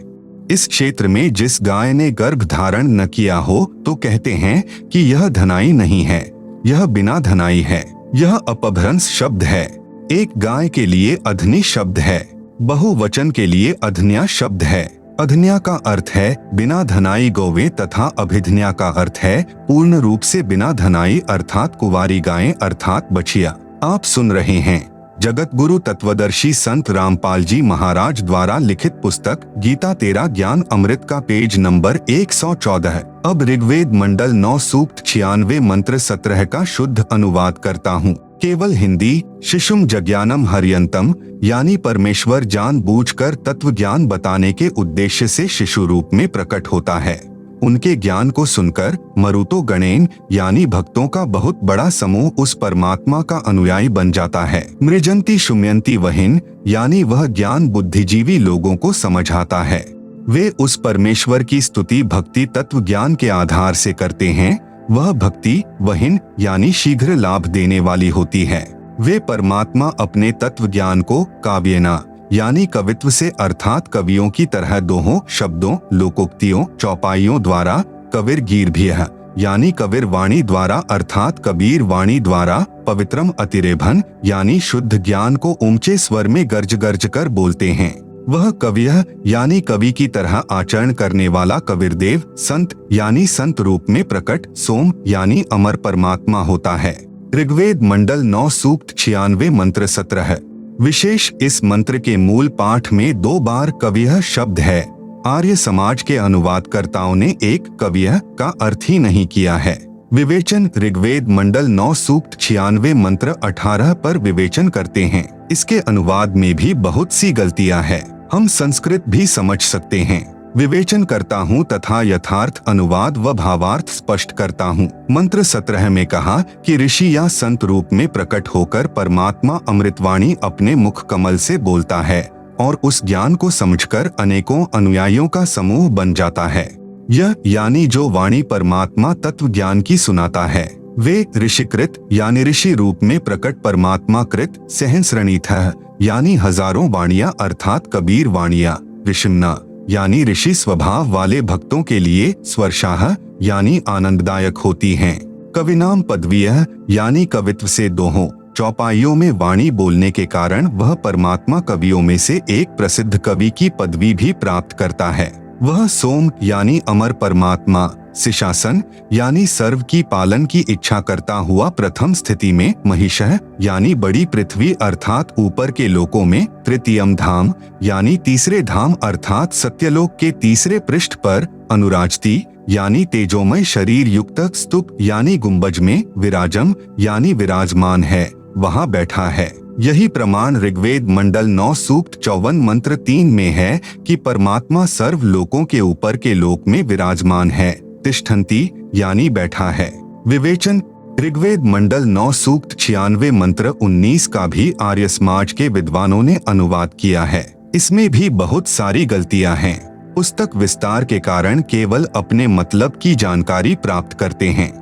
इस क्षेत्र में जिस गाय ने गर्भ धारण न किया हो तो कहते हैं कि यह धनाई नहीं है, यह बिना धनाई है। यह अपभ्रंश शब्द है। एक गाय के लिए अधनी शब्द है, बहुवचन के लिए अधन्या शब्द है। अधन्या का अर्थ है बिना धनाई गौवें तथा अभिधन्या का अर्थ है पूर्ण रूप से बिना धनाई अर्थात कुंवारी गायें अर्थात बछिया। आप सुन रहे हैं जगत गुरु तत्वदर्शी संत रामपाल जी महाराज द्वारा लिखित पुस्तक गीता तेरा ज्ञान अमृत का पेज नंबर 114। अब ऋग्वेद मंडल 9 सूक्त 96 मंत्र 17 का शुद्ध अनुवाद करता हूँ। केवल हिंदी। शिशुम जज्ञानम हरियंतम, यानी परमेश्वर जानबूझकर तत्व ज्ञान बताने के उद्देश्य से शिशु रूप में प्रकट होता है। उनके ज्ञान को सुनकर मरुतो गणेन यानी भक्तों का बहुत बड़ा समूह उस परमात्मा का अनुयायी बन जाता है। मृजंती शुम्यंती वहिन, यानी वह ज्ञान बुद्धिजीवी लोगों को समझाता है। वे उस परमेश्वर की स्तुति भक्ति तत्व ज्ञान के आधार से करते हैं। वह भक्ति वहिन यानी शीघ्र लाभ देने वाली होती है। वे परमात्मा अपने तत्व ज्ञान को काव्यना यानी कवित्व से अर्थात कवियों की तरह दोहों शब्दों लोकोक्तियों चौपाइयों द्वारा, कबीर गीर्भियः यानी कबीर वाणी द्वारा अर्थात कबीर वाणी द्वारा, पवित्रम अतिरेभन यानी शुद्ध ज्ञान को ऊंचे स्वर में गर्ज गर्ज कर बोलते हैं। वह कवियः यानी कवि की तरह आचरण करने वाला कबीरदेव, संत यानी संत रूप में प्रकट, सोम यानी अमर परमात्मा होता है। ऋग्वेद मंडल 9 सूक्त 96 मंत्र 17। विशेष इस मंत्र के मूल पाठ में 2 बार कवियः शब्द है। आर्य समाज के अनुवादकर्ताओं ने एक कवियः का अर्थ ही नहीं किया है। विवेचन ऋग्वेद मंडल 9 सूक्त 96 मंत्र 18 पर विवेचन करते हैं। इसके अनुवाद में भी बहुत सी गलतियां हैं। हम संस्कृत भी समझ सकते हैं। विवेचन करता हूँ तथा यथार्थ अनुवाद व भावार्थ स्पष्ट करता हूँ। मंत्र 17 में कहा कि ऋषि या संत रूप में प्रकट होकर परमात्मा अमृतवाणी अपने मुख कमल से बोलता है और उस ज्ञान को समझकर अनेकों अनुयायियों का समूह बन जाता है। यह यानी जो वाणी परमात्मा तत्व ज्ञान की सुनाता है, वे ऋषिकृत यानी ऋषि रूप में प्रकट परमात्मा कृत सहस्रणीथः यानी हजारों वाणियां अर्थात कबीर वाणियां, ऋषिम्ना यानी ऋषि स्वभाव वाले भक्तों के लिए स्वर्शाह यानी आनंददायक होती हैं। कविनाम पदवीयः यानी कवित्व से दोहों चौपाइयों में वाणी बोलने के कारण वह परमात्मा कवियों में से एक प्रसिद्ध कवि की पदवी भी प्राप्त करता है। वह सोम यानी अमर परमात्मा, सिशासन यानी सर्व की पालन की इच्छा करता हुआ प्रथम स्थिति में, महिषः यानी बड़ी पृथ्वी अर्थात ऊपर के लोकों में, तृतीयम धाम यानी तीसरे धाम अर्थात सत्यलोक के तीसरे पृष्ठ पर, अनुराजती यानी तेजोमय शरीर युक्त स्तूप यानी गुंबज में, विराजम यानी विराजमान है, वहाँ बैठा है। यही प्रमाण ऋग्वेद मंडल 9 सूक्त 54 मंत्र 3 में है कि परमात्मा सर्व लोकों के ऊपर के लोक में विराजमान है। तिष्ठन्ति यानी बैठा है। विवेचन ऋग्वेद मंडल 9 सूक्त 96 मंत्र 19 का भी आर्य समाज के विद्वानों ने अनुवाद किया है। इसमें भी बहुत सारी गलतियां हैं। पुस्तक विस्तार के कारण केवल अपने मतलब की जानकारी प्राप्त करते हैं।